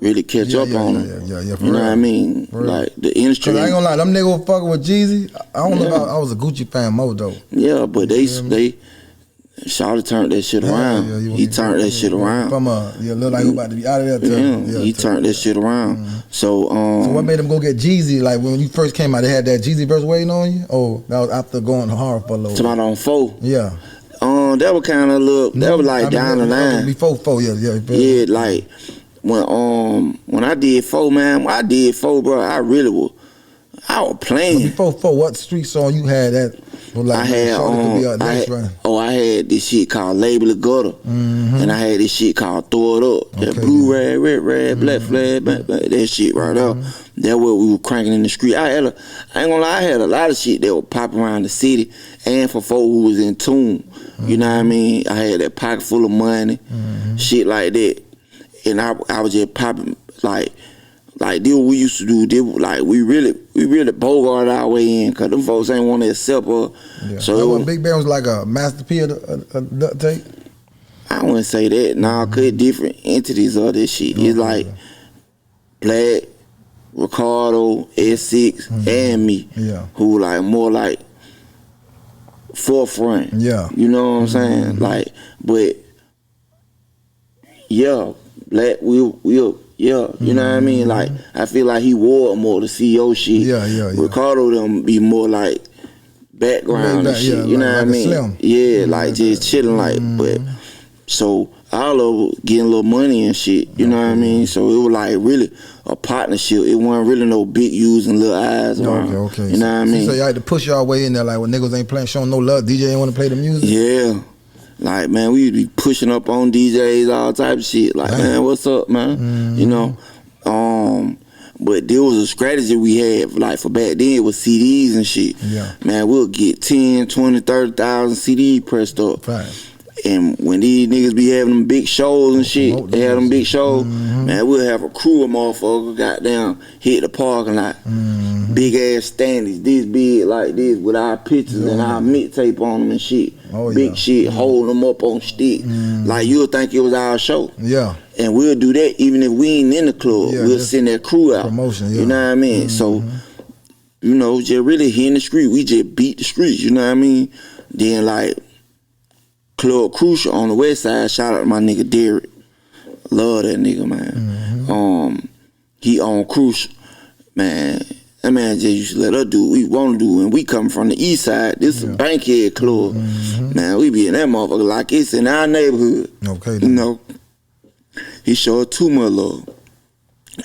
really catch up on him. You know what I mean? Like the industry. I ain't gonna lie, them niggas was fucking with Jeezy. I don't know about, I was a Gucci fan more though. Yeah, but they Shawty turned that shit around. He turned that shit around. From look like he about to be out of there. He turned that shit around. So what made him go get Jeezy? Like when you first came out, they had that Jeezy verse waiting on you? Oh, that was after going hard for a little. Somebody on 4. Yeah. That was kind of that was like down the line. Before 4, Yeah, like when I did 4, man, when I did 4, bro, I was playing. But before 4, what street song you had that? Like, I had this shit called Label the Gutter, and I had this shit called Throw It Up. That blue rag, red rag, black flag, that shit right there. That's what we were cranking in the street. I ain't gonna lie, I had a lot of shit that would pop around the city, and for folk who was in tune. You know what I mean? I had that pocket full of money, shit like that, and I was just popping like this what we used to do. This, like we really bogart our way in, cause them folks ain't want to accept her. So Big Bear was like a Master P of the duct tape. I wouldn't say that. Nah, cause different entities of this shit. It's like Black, Ricardo, S6, and me. Who like more like forefront. You know what I'm saying? Like, but Black you know what I mean? Like, I feel like he wore more the CEO shit. Ricardo them be more like background and shit. You know what I mean? Slim. Like just chilling like, but so all of getting a little money and shit. You know what I mean? So it was like really a partnership. It wasn't really no big using little eyes. You know what I mean? So you had to push y'all way in there, like when niggas ain't playing, showing no love. DJ ain't want to play the music. Like, man, we would be pushing up on DJs, all type of shit. Like, man, what's up, man? You know? But there was a strategy we had, like, for back then, it was CDs and shit. Man, we'll get 10, 20, 30,000 CDs pressed up. And when these niggas be having them big shows and shit, they have them big shows, man, we'll have a crew of motherfuckers goddamn hit the parking lot. Big ass standings, this big like this with our pictures and our mixtape on them and shit. Big shit, holding them up on stick. Like you'll think it was our show. And we'll do that even if we ain't in the club. We'll send that crew out. Promotion, you know what I mean? So, you know, just really here in the street, we just beat the streets, you know what I mean? Then like Club Crucial on the west side, shout out to my nigga Derek. Love that nigga, man. He on Crucial. Man, that man just used to let us do what we want to do. And we come from the east side. This is a Bankhead club. Man, we be in that motherfucker like it's in our neighborhood. You know, he showed too much love.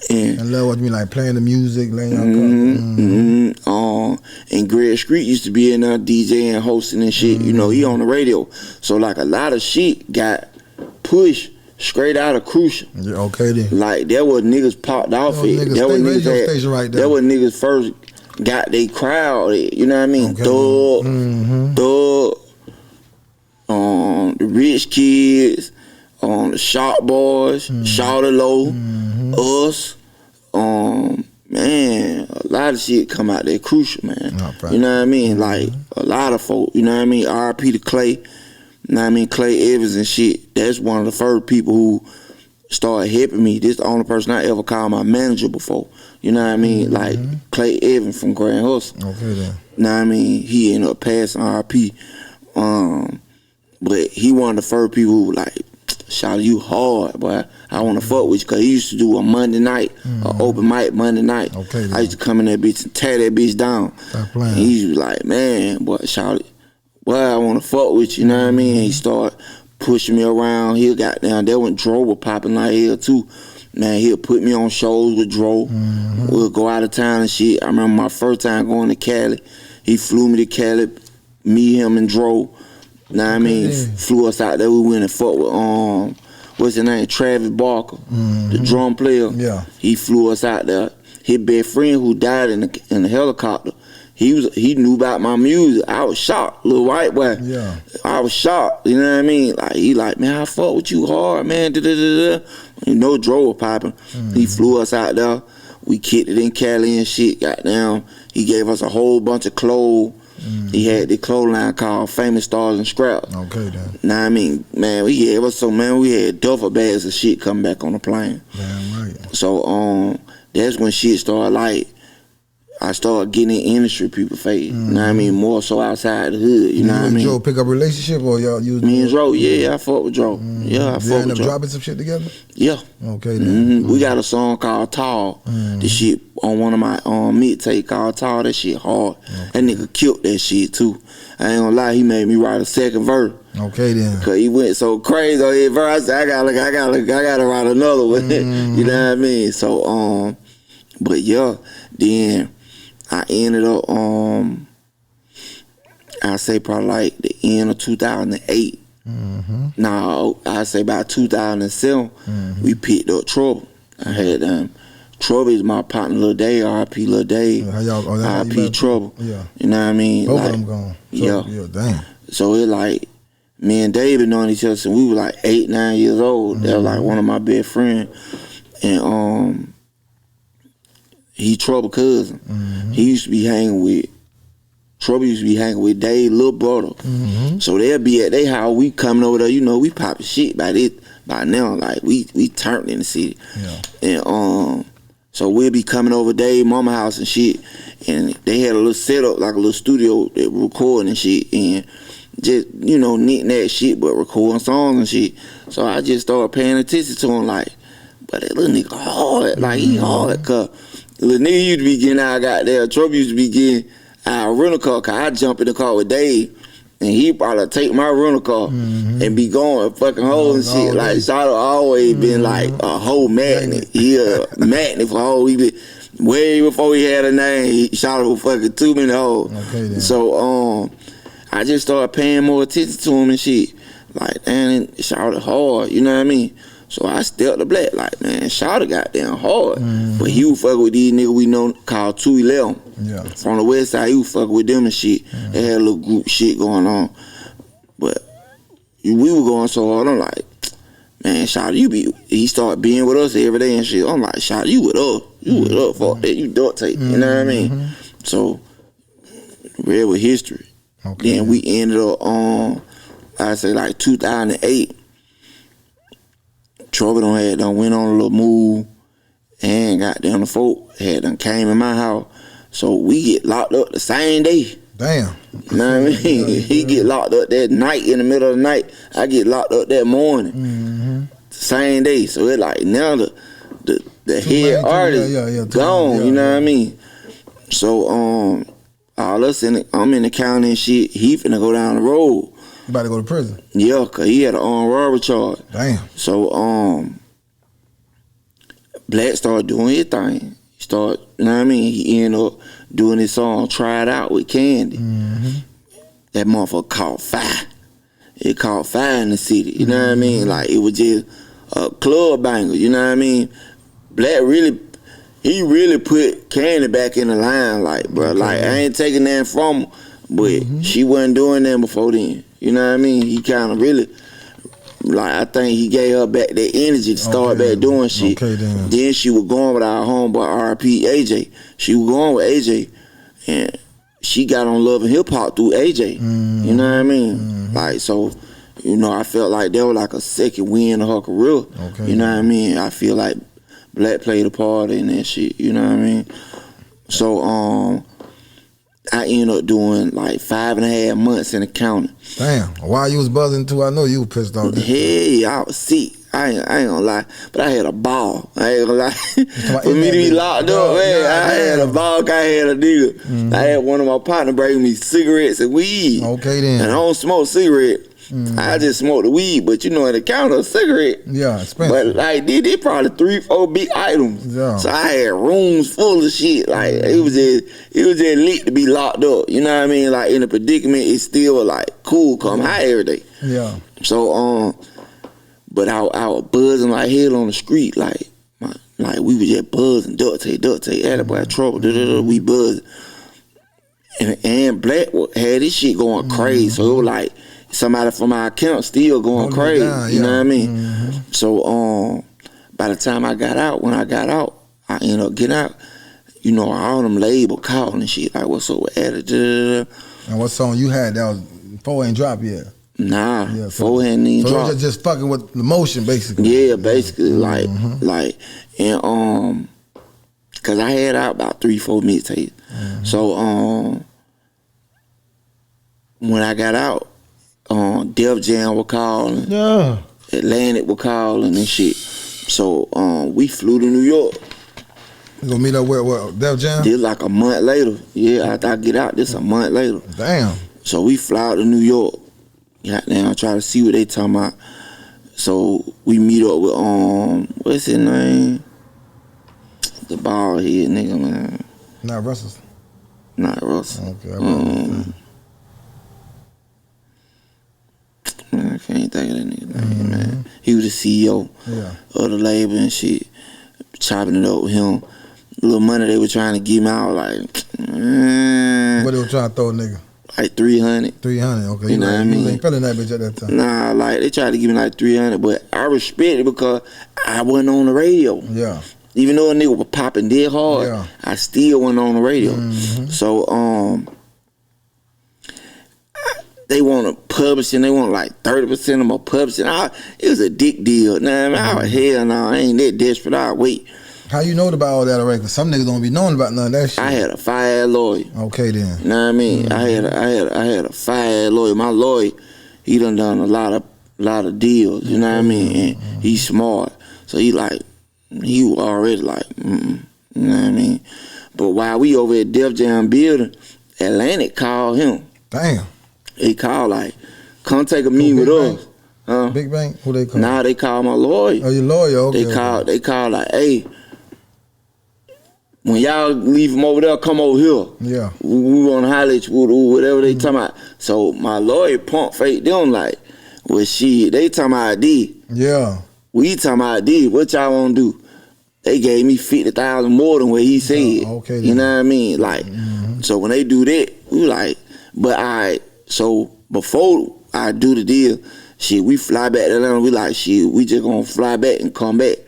And love what you mean, like playing the music, laying out and Greg Street used to be in there DJing, hosting and shit. You know, he on the radio. So like a lot of shit got pushed straight out of Crucial. Like that was niggas popped off it. That was niggas that was niggas first got they crowd. You know what I mean? Thug, the rich kids, the Sharp Boys, Shawty Low, us. Man, a lot of shit come out there Crucial, man. You know what I mean? Like a lot of folk. You know what I mean? R.I.P. to Clay. You know what I mean? Clay Evans and shit. That's one of the first people who started helping me. This the only person I ever called my manager before. You know what I mean? Like Clay Evans from Grand Hustle. You know what I mean? He ended up passing R.I.P. But he one of the first people who like, shout you hard, boy. I want to fuck with you, cause he used to do a Monday night, open mic Monday night. Okay, I used to come in that bitch and tear that bitch down. And he was like, man, boy, shout it, boy, I want to fuck with you, you know what I mean? He started pushing me around. He got down there when Dro was popping like hell too. Man, he'll put me on shows with Dro. We'll go out of town and shit. I remember my first time going to Cali. He flew me to Cali, me, him, and Dro. Know what I mean? Flew us out there. We went and fucked with what's his name? Travis Barker, the drum player. Yeah. He flew us out there. His best friend who died in the helicopter, he knew about my music. I was shocked, little white boy. Yeah. I was shocked. You know what I mean? Like he like, man, I fuck with you hard, man. Da-da-da-da. You know, Dro was popping. He flew us out there. We kicked it in Cali and shit. Goddamn, he gave us a whole bunch of clothes. He had the clothing line called Famous Stars and Scraps. Okay, then. Nah, I mean, man, we had duffel bags of shit coming back on the plane. Damn right. So that's when shit started, like, I started getting in industry people face. You know what I mean? More so outside the hood. You know what I mean? Joe pick up a relationship or y'all use me and Dro? Yeah, I fuck with Dro. Yeah, I fuck with Dro. End up dropping some shit together? Yeah. Okay, then. We got a song called Tall. This shit on one of my mixtape called Tall. That shit hard. That nigga killed that shit too. I ain't gonna lie, he made me write a second verse. Okay, then. Cause he went so crazy on his verse. I said, I gotta write another one. You know what I mean? So but yeah, then I ended up I say probably like the end of 2008. No, I say about 2007, we picked up Trouble. I had Trouble is my partner Lil Day, R.I.P. Lil Day, R.I.P. Trouble. Yeah. You know what I mean? Both of them gone. So, yeah, damn. So it like, me and David knowing each other since we were like 8, 9 years old. That was like one of my best friends. And he Trouble cousin. He used to be hanging with Trouble used to be hanging with Dave's little brother. So they'll be at their house, we coming over there, you know, we popping shit by now, like we turned in the city. Yeah. And so we'll be coming over Dave's mama house and shit, and they had a little setup, like a little studio that recording and shit, and just, you know, knick-knack shit, but recording songs and shit. So I just started paying attention to him, like, but that little nigga hard, like he hard, cause the little nigga used to be getting out, goddamn, Trouble used to be getting out of rental car, cause I jump in the car with Dave, and he probably take my rental car and be going fucking hoes and shit. Like, Shawty always been like a whole magnet. He a magnet for hoes. He been way before he had a name. Shawty was fucking too many hoes. Okay, then. So I just started paying more attention to him and shit. Like, man, Shawty hard, you know what I mean? So I stepped the black, like, man, Shawty goddamn hard. But he was fucking with these niggas we know called 211. Yeah. From the west side, he was fucking with them and shit. They had a little group shit going on. But we were going so hard, I'm like, man, Shawty, he started being with us every day and shit. I'm like, Shawty, you with us. You with us, fuck that, you duct tape, you know what I mean? So, read with history. Okay. Then we ended up on, I say like 2008. Trouble done went on a little move and got down the folk done came in my house. So we get locked up the same day. Damn. You know what I mean? He get locked up that night, in the middle of the night. I get locked up that morning. Same day. So it like now the head artist gone, you know what I mean? So all us I'm in the county and shit, he finna go down the road. You about to go to prison? Yeah, cause he had an armed robbery charge. Damn. So Black started doing his thing. He started, you know what I mean? He ended up doing his song Try It Out with Candy. That motherfucker caught fire. It caught fire in the city. You know what I mean? Like it was just a club banger, you know what I mean? Black he really put Candy back in the line, like, bro. Like I ain't taking that from her, but she wasn't doing that before then. You know what I mean? He kind of really, like, I think he gave her back that energy to start back doing shit. Then she was going with our homeboy R.I.P. AJ. She was going with AJ, and she got on Love and Hip Hop through AJ. You know what I mean? Like, so, you know, I felt like that was like a second win of her career. You know what I mean? I feel like Black played a part in that shit. You know what I mean? So, I ended up doing like 5.5 months in accounting. Damn. While you was buzzing too, I know you was pissed off. Hey, I was sick. I ain't gonna lie, but I had a ball. I ain't gonna lie. For me to be locked up, man, I had a ball. I had a nigga. Mm-hmm. I had one of my partners bring me cigarettes and weed. Okay then. And I don't smoke cigarette. Mm-hmm. I just smoke the weed, but you know, at the counter, a cigarette. Yeah, expensive. But like, they probably 3-4 big items. Yeah. So I had rooms full of shit. Like it was just lit to be locked up. You know what I mean? Like in a predicament, it's still like cool, come high every day. Yeah. So but I was buzzing like hell on the street, like we was just buzzing, duct tape, had a boy trouble, we buzzing. And Black had this shit going crazy, so it was like somebody from our account still going crazy, you know what I mean? Mm-hmm. So by the time I got out, I ended up getting out, you know, all them label calling and shit, like what's up with attitude. And what song you had that was 4 ain't dropped yet? Nah, yeah, 4 hadn't even dropped. So just fucking with the motion, basically. Yeah, basically, and cause I had out about 3-4 mixtapes. Mm-hmm. So when I got out, Def Jam were calling, yeah, Atlantic were calling and shit. So we flew to New York. You gonna meet up with Def Jam? This like a month later. Yeah, after I get out, this a month later. Damn. So we fly out to New York. Goddamn, try to see what they talking about. So we meet up with what's his name? The bald head nigga, man. Not Russell. Not Russell. Okay. Man, I can't think of that nigga name, man. He was the CEO of the label and shit. Chopping it up with him. The little money they were trying to give me, I was like, What they were trying to throw a nigga? Like 300. 300, okay. You know what I mean? You ain't feeling that bitch at that time. Nah, like they tried to give me like 300, but I respect it because I wasn't on the radio. Yeah. Even though a nigga was popping dead hard, I still wasn't on the radio. Mm-hmm. So they want to publish and they want like 30% of my publishing. It was a dick deal. Nah, I mean, hell no, I ain't that desperate. I'll wait. How you know about all that already? Cause some niggas don't be knowing about none of that shit. I had a fire lawyer. Okay then. You know what I mean? Mm-hmm. I had a fire lawyer. My lawyer, he done a lot of deals. You know what I mean? And he's smart, so he was already like, you know what I mean? But while we over at Def Jam building, Atlantic called him. Damn. He called like, come take a meeting with us. Big Bank? Who they call? Nah, they called my lawyer. Oh, your lawyer? Okay. They called like, hey, when y'all leave him over there, come over here. Yeah. We want to holler at you, whatever they talking about. So my lawyer pump fake them like, well, shit, they talking about ID. Yeah. We talking about ID. What y'all want to do? They gave me 50,000 more than what he said. Okay. You know what I mean? Like, so when they do that, we like, but so before I do the deal, shit, we fly back to Atlanta. We like, shit, we just gonna fly back and come back.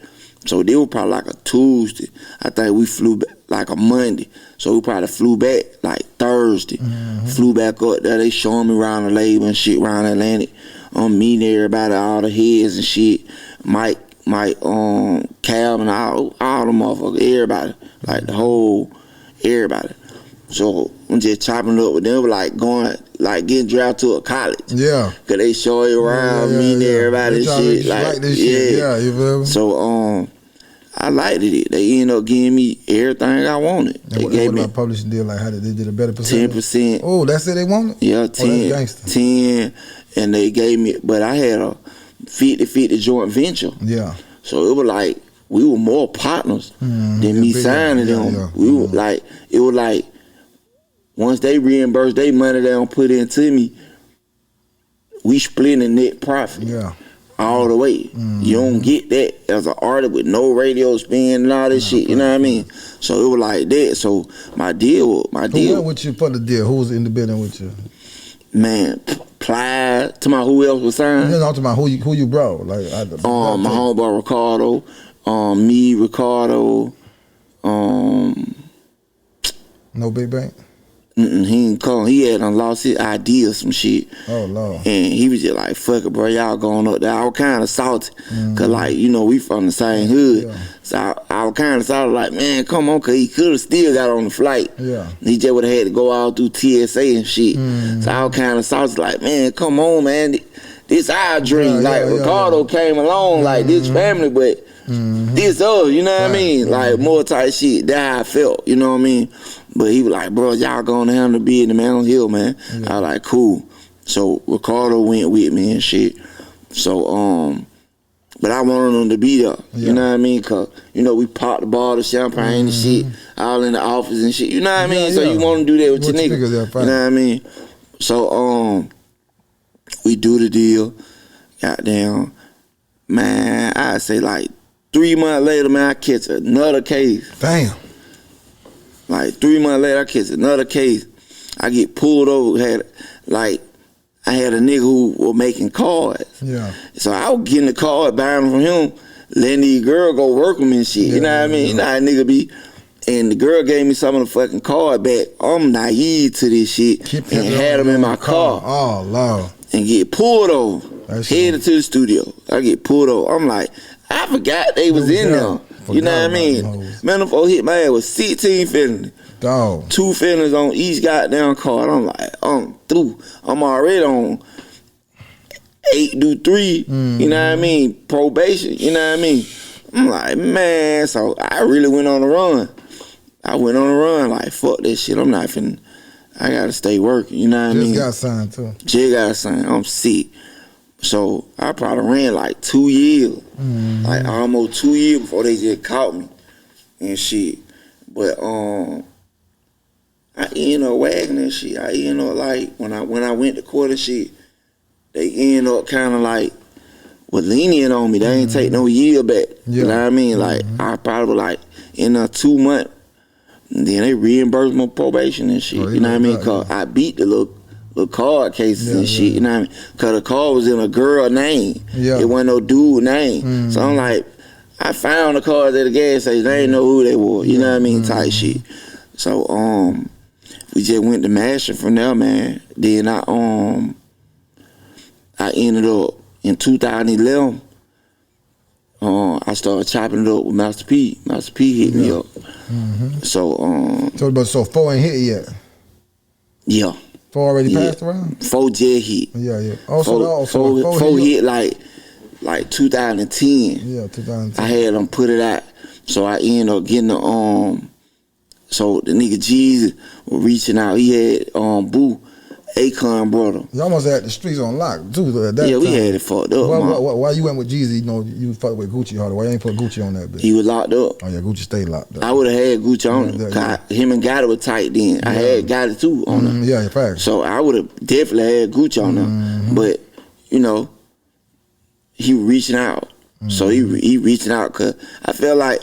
So they were probably like a Tuesday. I think we flew back like a Monday. So we probably flew back like Thursday. Flew back up there. They showing me around the label and shit around Atlantic. Meeting everybody, all the heads and shit. Mike, Cal and all the motherfuckers, everybody. Like the whole, everybody. So I'm just chopping it up with them, like going, like getting drafted to a college. Yeah. Cause they show you around, meeting everybody and shit. Like this shit. Yeah, you feel me? So I liked it. They ended up giving me everything I wanted. They gave me a publishing deal, like how they did a better percentage? 10%. Oh, that's it they wanted? Yeah, 10. And they gave me, but I had a 50-50 joint venture. Yeah. So it was like, we were more partners than me signing them. Yeah. We were like, it was like, once they reimburse their money they don't put into me, we split the net profit. Yeah. All the way. You don't get that as an artist with no radio spin and all this shit, you know what I mean? So it was like that. So my deal. Who went with you for the deal? Who was in the building with you? Man, Plied. To my who else was signed? I'm talking about who you brought. Like my homeboy Ricardo, me, Ricardo, no Big Bank? He ain't come. He had lost his idea or some shit. Oh, Lord. And he was just like, fuck it, bro. Y'all going up there. I was kind of salty. Because, like, you know, we from the same hood. Yeah. So I was kind of salty, like, man, come on. Because he could have still got on the flight. Yeah. He just would have had to go all through TSA and shit. So I was kind of salty, like, man, come on, man. This our dream. Ricardo came along, like, this family, but this us, you know what I mean? Like, more type shit. That's how I felt, you know what I mean? But he was like, bro, y'all going down to be in the Mountain Hill, man. I was like, cool. So Ricardo went with me and shit. So, but I wanted him to be there. You know what I mean? Cause, you know, we popped the bottle of champagne and shit, all in the office and shit. You know what I mean? So you want to do that with your nigga. You know what I mean? So, we do the deal. Goddamn. Man, I say like 3 months later, man, I catch another case. Damn. Like 3 months later, I catch another case. I get pulled over. I had a nigga who was making cards. Yeah. So I was getting the card, buying them from him, letting the girl go work them and shit. You know what I mean? You know how a nigga be. And the girl gave me some of the fucking card back. I'm naive to this shit. And had them in my car. Oh, Lord. And get pulled over. Headed to the studio. I get pulled over. I'm like, I forgot they was in there. You know what I mean? Man, them folks hit my ass with 16 felonies. Dog. 2 felonies on each goddamn card. I'm like, I'm through. I'm already on 8-3. You know what I mean? Probation. You know what I mean? I'm like, man. So I really went on the run. I went on the run. Like, fuck that shit. I'm not finna. I gotta stay working. You know what I mean? Just got signed too. Just got signed. I'm sick. So I probably ran like 2 years. Like almost 2 years before they just caught me and shit. But I ended up wagging and shit. I ended up like when I went to court and shit, they ended up kind of like was lenient on me. They ain't take no year back. You know what I mean? Like I probably like in a 2 month, and then they reimbursed my probation and shit. You know what I mean? Cause I beat the little card cases and shit. You know what I mean? Cause the card was in a girl name. It wasn't no dude name. So I'm like, I found the cards at the gas station. They didn't know who they were. You know what I mean? Type shit. So we just went to mashing from there, man. Then I ended up in 2011. I started chopping it up with Master P. Master P hit me up. So 4 ain't hit yet. Yeah. 4 already passed around? 4 jet hit. Yeah. Four hit like 2010. Yeah, 2010. I had them put it out. So I ended up getting the so the nigga Jeezy was reaching out. He had Boo, Akon brother. You almost had the streets on lock too at that time. We had it fucked up. Why you went with Jeezy? You know, you fucked with Gucci harder. Why you ain't put Gucci on that bitch? He was locked up. Oh yeah, Gucci stayed locked up. I would have had Gucci on him. Him and Gotti were tight then. I had Gotti too on him. Yeah, facts. So I would have definitely had Gucci on him. But you know, he reaching out. So he reaching out because I feel like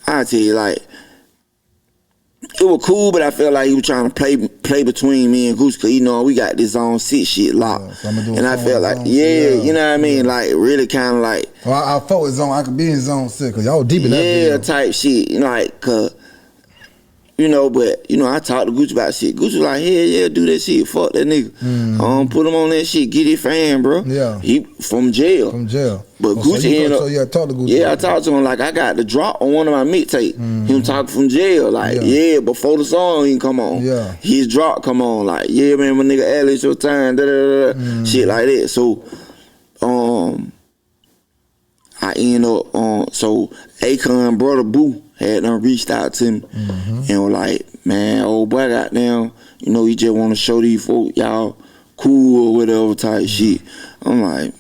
I tell you like. It was cool, but I felt like he was trying to play between me and Gucci because, you know, we got this Zone 6 shit locked. So and I felt like, you know what I mean? Like, really kind of like. Well, I felt with Zone. I could be in Zone 6 because y'all deep in that video. Yeah, type shit. You know, like, cause, you know, but, you know, I talked to Gucci about shit. Gucci was like, yeah, do that shit. Fuck that nigga. Put him on that shit. Get his fan, bro. Yeah. He from jail. But Gucci ended up. So yeah, talk to Gucci. Yeah, I talked to him like I got the drop on one of my mixtapes. Him talking from jail, like before the song even come on. Yeah, his drop come on, like man, my nigga Alex, your time, shit like that. So, I end up so Akon brother Boo had done reached out to me and was like, man, old boy got down, you know, he just want to show these folk y'all cool or whatever type shit. I'm like.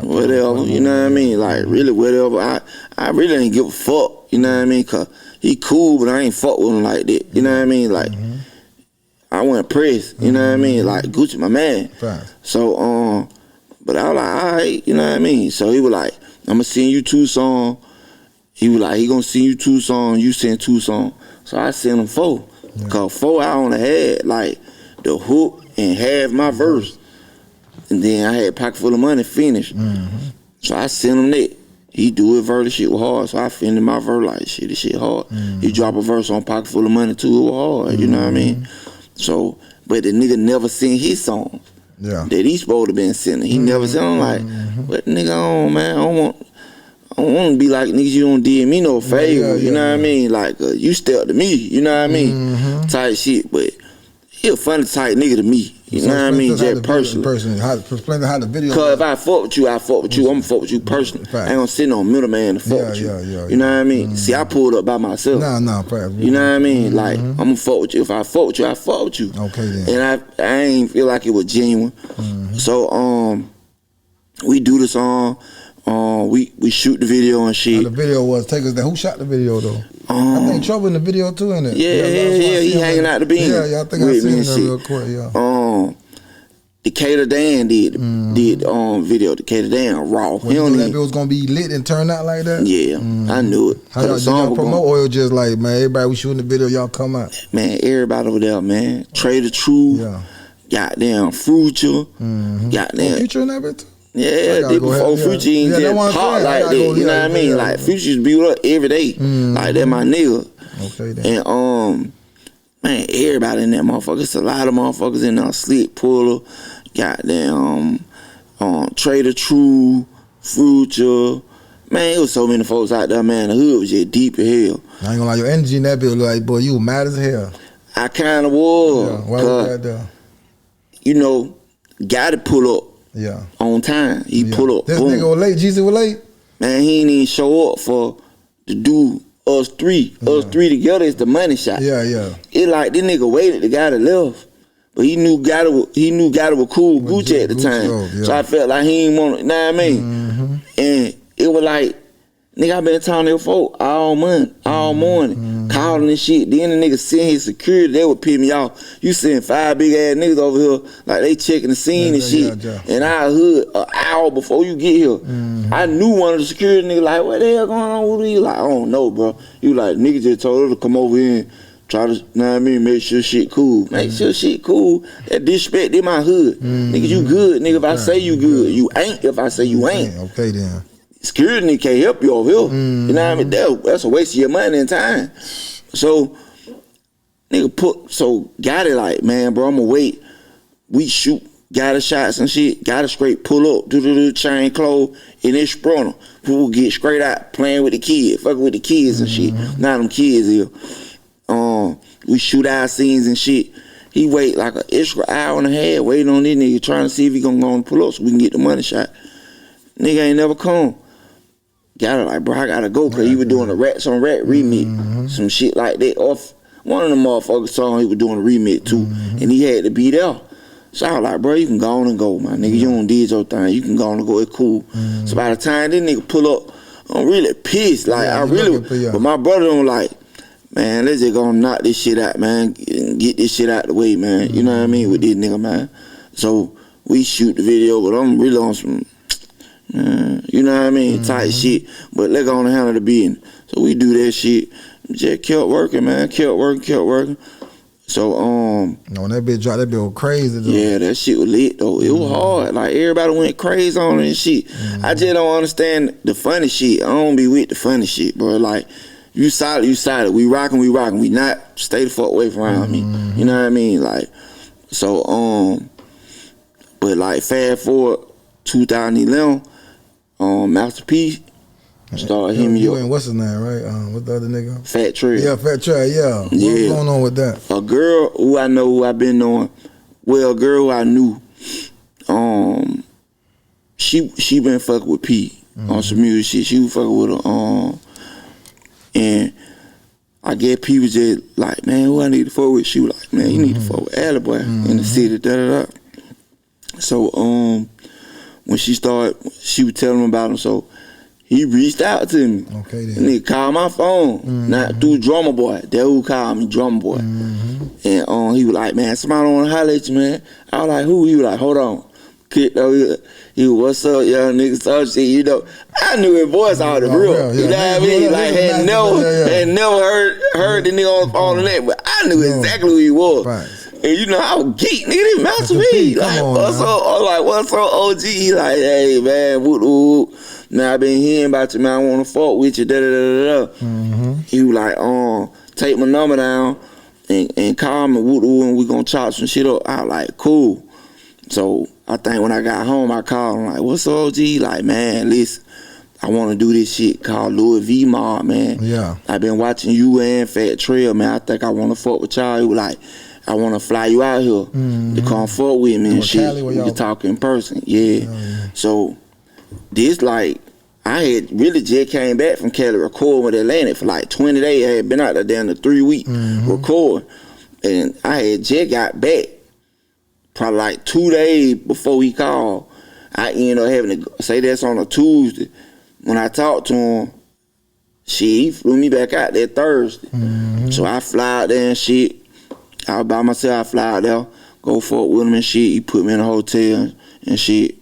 Whatever, you know what I mean? Like, really, whatever. I really ain't give a fuck, you know what I mean? Cause he cool, but I ain't fuck with him like that, you know what I mean? Like, I wasn't pressed, you know what I mean? Like, Gucci, my man. So, but I was like, all right, you know what I mean? So he was like, I'm gonna send you 2 songs. He was like, he gonna send you 2 songs, you send 2 songs. So I sent him 4. Cause 4 I only had, like, the hook and half my verse. And then I had a pocket full of money finished. So I sent him that. he do it verse, shit was hard. So I finished my verse like, shit, this shit hard. He drop a verse on Pocket Full of Money too, it was hard, you know what I mean? So, but the nigga never seen his songs that he supposed to been sending. He never said, I'm like, what nigga on, man? I don't want to be like niggas, you don't do me no favor, you know what I mean? Like, you step to me, you know what I mean? Type shit, but he a funny type nigga to me. You know what I mean? Just personally. Explain how the video. Cause if I fuck with you, I fuck with you. I'm gonna fuck with you personally. I ain't gonna sit no middleman to fuck with you. You know what I mean? See, I pulled up by myself. You know what I mean? Like, I'm gonna fuck with you. If I fuck with you, I fuck with you. Okay then. And I ain't feel like it was genuine. So we do the song. We shoot the video and shit. The video was take us there. Who shot the video though? I think Trouble in the video too, in it. Yeah. He hanging out the beam. Yeah, I think I seen that real quick. Decatur Dan did video. Decatur Dan raw. He knew that it was gonna be lit and turn out like that. Yeah, I knew it. How y'all promote or just like, man, everybody we shooting the video, y'all come out. Man, everybody over there, man. Trader True. Goddamn Future. Goddamn Future and everything. Yeah, day before Future ain't get hot like that. You know what I mean? Like Future's built up every day. Like that my nigga. Okay then. And man, everybody in that motherfucker. It's a lot of motherfuckers in there. Slick Puller, goddamn Trader True, Future. Man, it was so many folks out there, man. The hood was just deep as hell. I ain't gonna lie, your energy in that bill like, boy, you mad as hell. I kinda was. Yeah, why was that there? You know, gotta pull up. Yeah. On time. He pull up. This boom. nigga was late. Jeezy was late. Man, he ain't even show up for to do us three. Us three together is the money shot. Yeah. It like this nigga waited the guy that left. But he knew Gotti was cool with Gucci at the time. So I felt like he ain't want to, you know what I mean? And it was like, nigga, I been telling them folk all morning, calling and shit. Then the nigga send his security, they would piss me off. You send 5 big ass niggas over here, like they checking the scene and shit. And I hood an hour before you get here. I knew one of the security niggas like, what the hell going on with you? Like, I don't know, bro. You like, nigga just told her to come over here and try to, you know what I mean, make sure shit cool. Make sure shit cool. That disrespect in my hood. Nigga, you good, nigga, if I say you good. You ain't if I say you ain't. Okay then. Security can't help you over here. You know what I mean? That's a waste of your money and time. So, nigga got it like, man, bro, I'ma wait. We shoot, got a shots and shit, got a straight pull up, do chain close, and then sprint them. People get straight out playing with the kids, fucking with the kids and shit. Now them kids here. We shoot our scenes and shit. He wait like an extra hour and a half waiting on this nigga, trying to see if he gonna go on pull up so we can get the money shot. Nigga ain't never come. Got it like, bro, I gotta go, cause he was doing a Rats on Rat remix, some shit like that. Off one of the motherfuckers songs he was doing a remix too, and he had to be there. So I was like, bro, you can go on and go, my nigga. You don't did your thing. You can go on and go. It's cool. So by the time this nigga pull up, I'm really pissed. Like but my brother was like, man, let's just go and knock this shit out, man. Get this shit out the way, man. You know what I mean with this nigga, man. So we shoot the video, but I'm really on some. You know what I mean? Tight shit. But let's go on and handle the beating. So we do that shit. Just kept working, man. Kept working. So when that bitch dropped, that bitch was crazy though. Yeah, that shit was lit though. It was hard. Like everybody went crazy on it and shit. I just don't understand the funny shit. I don't be with the funny shit, bro. Like you solid. We rocking. We not stay the fuck away from around me. You know what I mean? Like so but like fast forward 2011. Master P started hitting me up. What's his name, right? What's the other nigga? Fat Trey. Yeah, Fat Trey, yeah. What's going on with that? A girl who I know, who I been knowing, well, a girl who I knew, she been fucking with P on some music shit. She was fucking with her, and I guess P was just like, man, who I need to fuck with? She was like, man, you need to fuck with Alley Boy in the city, da. So, when she started, she was telling him about him, so he reached out to me. Okay, then. And he called my phone, not through Drummer Boy. That who called me Drummer Boy. And he was like, man, somebody want to holler at you, man. I was like, who? He was like, hold on. He was, what's up, young nigga, so shit, you know. I knew his voice out the real. You know what I mean? Like, had never heard the nigga on the net, but I knew exactly who he was. Right. And you know, I was geek, nigga, they Master P. Like, what's up? I'm like, what's up, OG? He like, hey, man, whoop. man, I been hearing about you, man, I want to fuck with you, da-da-da-da-da. He was like, take my number down and call me, and we gonna chop some shit up. I was like, cool. So I think when I got home, I called him like, what's up, G? Like, man, listen, I want to do this shit called Louis V Mob, man. Yeah. I've been watching you and Fat Trail, man. I think I want to fuck with y'all. He was like, I want to fly you out here to come fuck with me and shit. We can talk in person. Yeah. So this like, I had really just came back from Cali recording with Atlantic for like 20 days. I had been out there down to 3 weeks recording. And I had just got back probably like 2 days before he called. I ended up having to say that's on a Tuesday. When I talked to him, he flew me back out there Thursday. So I fly out there and shit. I was by myself, I fly out there, go fuck with him and shit. He put me in a hotel and shit.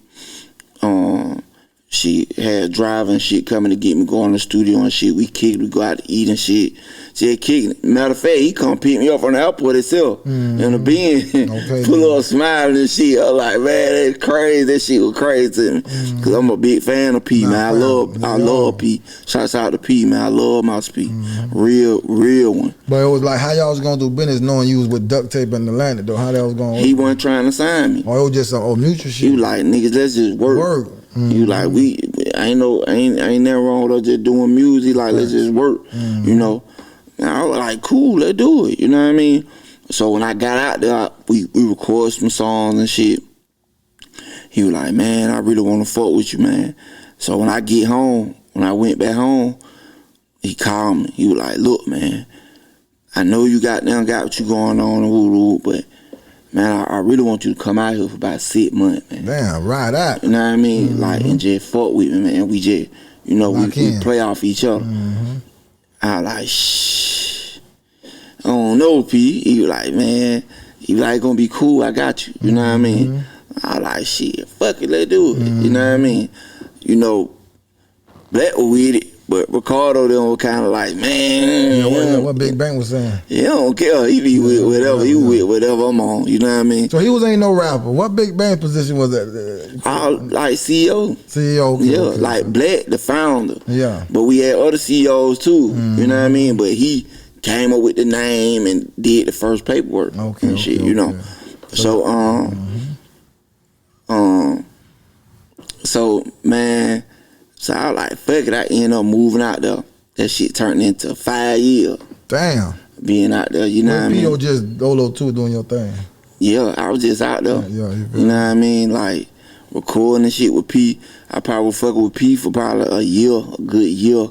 She had driving shit coming to get me, going to the studio and shit. We kicked, we go out to eat and shit. Just kicking it. Matter of fact, he come pick me up from the airport itself. In the Benz, pull up smiling and shit. I was like, man, that's crazy. That shit was crazy to me. Cause I'm a big fan of P, man. I love P. Shouts out to P, man. I love Mouse P. Real one. But it was like, how y'all was gonna do business knowing you was with duct tape in Atlanta though? How that was going? He wasn't trying to sign me. Or it was just some mutual shit? He was like, niggas, let's just work. You like, I ain't never wrong with us just doing music, like let's just work, you know. And I was like, cool, let's do it, you know what I mean? So when I got out there, we recorded some songs and shit. He was like, man, I really want to fuck with you, man. So when I get home, when I went back home, he called me. He was like, look, man, I know you got what you going on and woo, but man, I really want you to come out here for about 6 months, man. Damn, right out. You know what I mean? Like, and just fuck with me, man. We just, you know, we play off each other. I was like, shh. I don't know, P. He was like, man, you like gonna be cool, I got you. You know what I mean? I was like, shit, fuck it, let's do it. You know what I mean? You know, Black was with it. But Ricardo, they were kind of like, man. Yeah, what Big Bang was saying. Yeah, I don't care. He be with whatever. He with whatever I'm on. You know what I mean? So he ain't no rapper. What Big Bang position was that? Like CEO. CEO. Yeah, like Black, the founder. Yeah. But we had other CEOs too. You know what I mean? But he came up with the name and did the first paperwork and shit. You know. So so man. So I was like, fuck it, I ended up moving out there. That shit turned into 5 years. Damn. Being out there, you know what I mean? P.O. just dolo too doing your thing. Yeah, I was just out there. Yeah, you know what I mean? Like, recording and shit with P. I probably was fucking with P for probably a good year.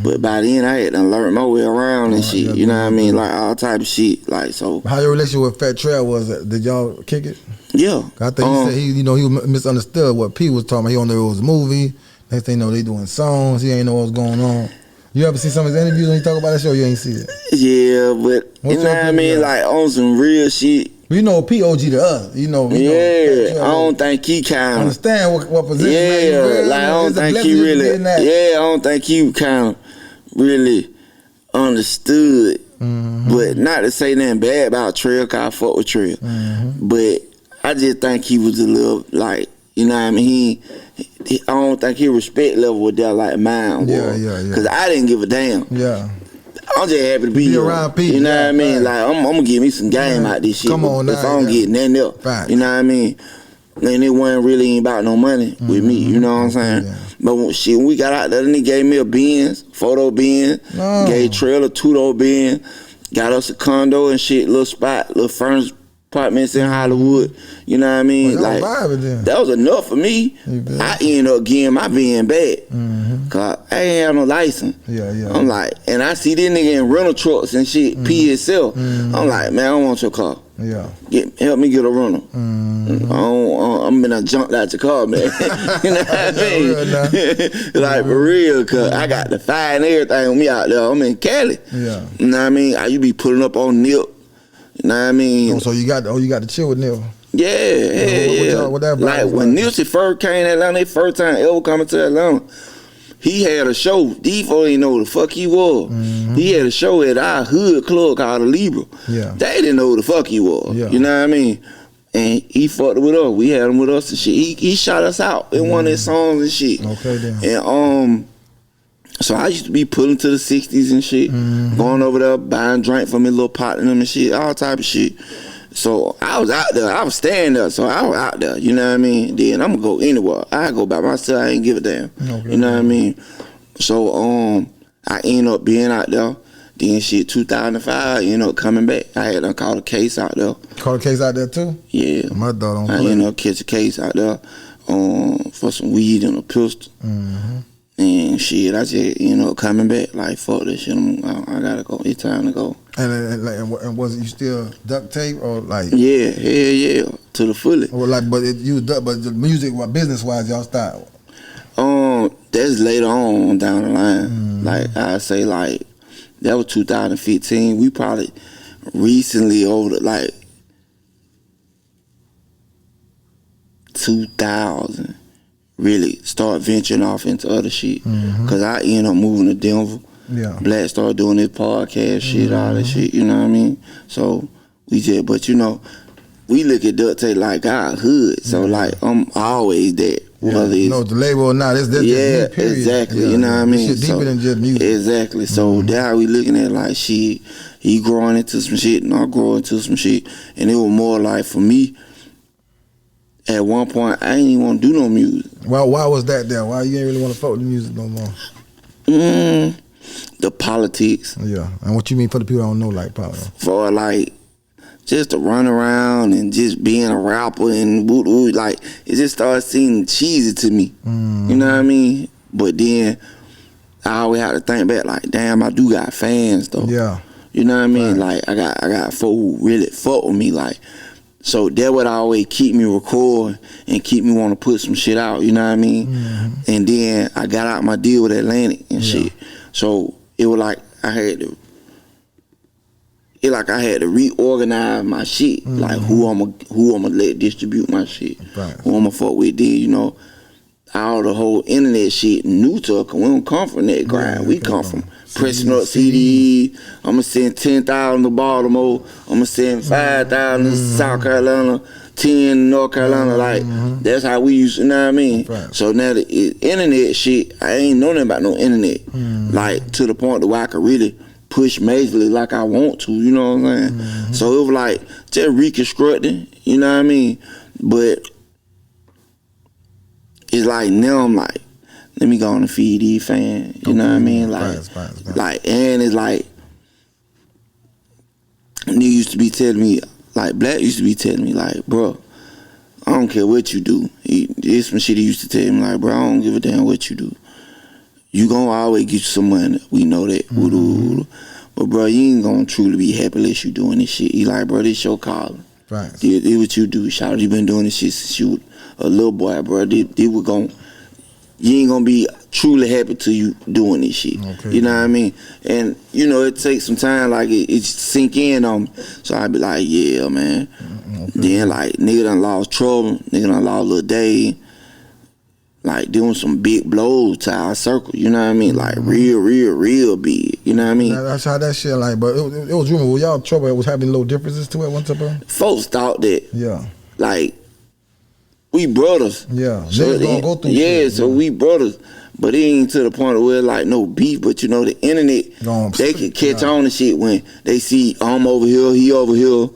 But by then, I had to learn my way around and shit. You know what I mean? Like, all type of shit. Like, so. How your relationship with Fat Trail was? Did y'all kick it? Yeah. I think he said he misunderstood what P was talking about. He only knew it was a movie. Next thing you know, they doing songs. He ain't know what's going on. You ever see some of his interviews when he talk about that show? You ain't see it. Yeah, but you know what I mean? Like on some real shit. We know POG to us. You know. I don't think he kind of understand what position. Yeah, like I don't think he really. Yeah, I don't think he kind of really understood. But not to say nothing bad about Trail, cause I fuck with Trail. But I just think he was a little like, you know what I mean? I don't think his respect level was there like mine was. Yeah. Cause I didn't give a damn. Yeah. I'm just happy to be here. Around people. You know what I mean? Like I'm gonna give me some game out this shit. Come on, if I don't get nothing else. Fact. You know what I mean? And it wasn't really about no money with me. You know what I'm saying? Yeah. But when we got out there, then he gave me a Benz, photo Benz, gave Trail a 2-door Benz, got us a condo and shit, little spot, little furnished apartments in Hollywood. You know what I mean? Well, like that was enough for me. I ended up getting my Benz back. Cause I ain't have no license. Yeah. I'm like, and I see this nigga in rental trucks and shit, P himself. I'm like, man, I don't want your car. Yeah. Help me get a rental. I'm gonna jump out your car, man. You know what I mean? Like for real, cause I got the fire and everything on me out there. I'm in Cali. Yeah. You know what I mean? You be pulling up on Nip. You know what I mean? So you got to chill with Nip. Yeah. What that like when Nipsey first came to Atlanta, his first time ever coming to Atlanta, he had a show. These folks didn't know who the fuck he was. He had a show at our hood club called the Libra. Yeah. They didn't know who the fuck he was. Yeah. You know what I mean? And he fucked with us. We had him with us and shit. He shot us out in one of his songs and shit. Okay, then. And so I used to be pulling to the 60s and shit, going over there, buying drink from his little partner and shit, all type of shit. So I was out there. I was staying there. So I was out there. You know what I mean? Then I'm gonna go anywhere. I go by myself. I ain't give a damn. Okay. You know what I mean? So I ended up being out there. Then shit, 2005, I ended up coming back. I had to call a case out there. Caught a case out there too? Yeah. My dog don't I ended up catch a case out there for some weed and a pistol. And shit, I just ended up coming back. Like, fuck this shit. I gotta go. It's time to go. And was it you still duct tape or like? Yeah, hell yeah, to the fullest. Or like, but the music, business wise, y'all start. That's later on down the line. Like I say, like that was 2015. We probably recently over like 2000 really start venturing off into other shit. Cause I ended up moving to Denver. Yeah. Black started doing his podcast shit, all that shit, you know what I mean? So we just, but you know, we look at duct tape like our hood. So like I'm always there. Whether it's, no, the label or not, that's yeah, exactly. You know what I mean? It's deeper than just music. Exactly. So that's how we looking at like shit. He growing into some shit and I growing into some shit. And it was more like for me, at one point, I ain't even want to do no music. Well, why was that there? Why you ain't really want to fuck with the music no more? The politics. Yeah. And what you mean for the people that don't know, like politics? For like, just to run around and just being a rapper and like, it just started seeming cheesy to me. You know what I mean? But then, I always had to think back, like, damn, I do got fans, though. Yeah. You know what I mean? Right. Like, I got folk who really fuck with me, like, so that would always keep me record and keep me want to put some shit out, you know what I mean? And then I got out my deal with Atlantic and shit. So it was like I had to reorganize my shit. Like who I'ma let distribute my shit. Right. Who I'ma fuck with then, you know. All the whole internet shit new to us, 'cause we don't come from that grind. Yeah, we come from pressing up CD. I'ma send 10,000 to Baltimore. I'ma send 5,000 to South Carolina, 10 to North Carolina. Like that's how we used to, you know what I mean? Right. So now the internet shit, I ain't know nothing about no internet. Like to the point that where I could really push majorly like I want to, you know what I'm saying? So it was like just reconstructing, you know what I mean? But it's like now I'm like, let me go on and feed these fans. You know what I mean? Like, like, and it's like, nigga used to be telling me, like, Black used to be telling me, like, bro, I don't care what you do. This some shit he used to tell me, like, bro, I don't give a damn what you do. You gonna always get you some money. We know that. But bro, you ain't gonna truly be happy unless you doing this shit. He like, bro, this your calling. Right. This what you do. Shout out, you been doing this shit since you a little boy, bro. You ain't gonna be truly happy till you doing this shit. Okay. You know what I mean? And you know, it takes some time, like it sink in on me. So I be like, yeah, man. Okay. Then like nigga done lost Trouble, nigga done lost Lil Dave. Like doing some big blows to our circle, you know what I mean? Like real big, you know what I mean? That's how that shit like, but it was rumor. Well, y'all Trouble was having little differences to it one time. Folks thought that, like, we brothers. Yeah, so gonna go through shit. So we brothers. But it ain't to the point where like no beef, but you know the internet, they can catch on to shit when they see I'm over here, he over here,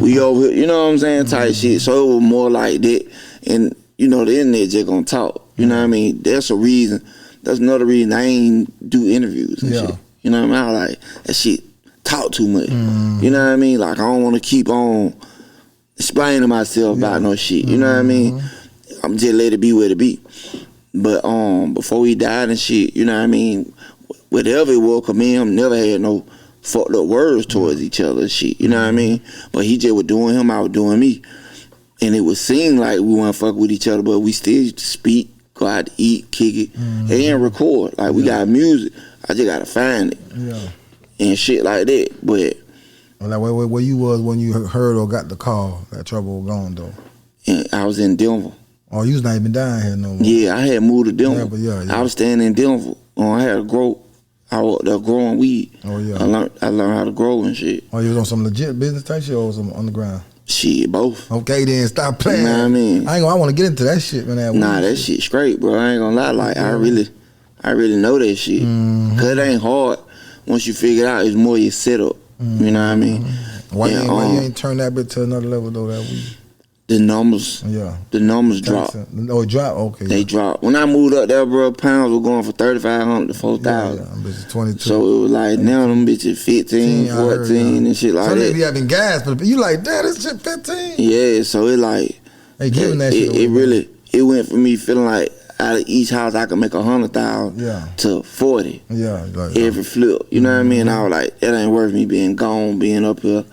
we over here, you know what I'm saying, type shit. So it was more like that. And you know the internet just gonna talk. You know what I mean? That's a reason. That's another reason I ain't do interviews and shit. You know what I mean? I like that shit talk too much. You know what I mean? Like I don't want to keep on explaining myself about no shit. You know what I mean? I'm just let it be what it be. But before he died and shit, you know what I mean? Whatever it was, cause me and him never had no fucked up words towards each other and shit. You know what I mean? But he just was doing him, I was doing me. And it would seem like we weren't fuck with each other, but we still used to speak, go out to eat, kick it, and record. Like we got music, I just gotta find it, and shit like that. But like where you was when you heard or got the call that Trouble was gone though? And I was in Denver. Oh, you was not even down here no more. Yeah, I had moved to Denver. I was staying in Denver. I had to grow. I was there growing weed. Oh yeah. I learned how to grow and shit. Oh, you was on some legit business type shit or some underground? Shit, both. Okay, then stop playing. You know what I mean? I want to get into that shit, man. That shit straight, bro. I ain't gonna lie. Like, I really know that shit. Cause it ain't hard once you figure it out. It's more your setup. You know what I mean? Why you ain't turn that bit to another level though? That week? The numbers dropped. Oh, it dropped? Okay. They dropped. When I moved up there, bro, pounds were going for 3,500 to 4,000. Yeah, bitches 22. So it was like, now them bitches 15, 14 and shit like that. So they be having gas, but you like, damn, this shit 15? Yeah, so it like, they giving that shit away. It really, it went for me feeling like out of each house I could make 100,000 to 40. Yeah. Like, every flip. You know what I mean? I was like, that ain't worth me being gone, being up here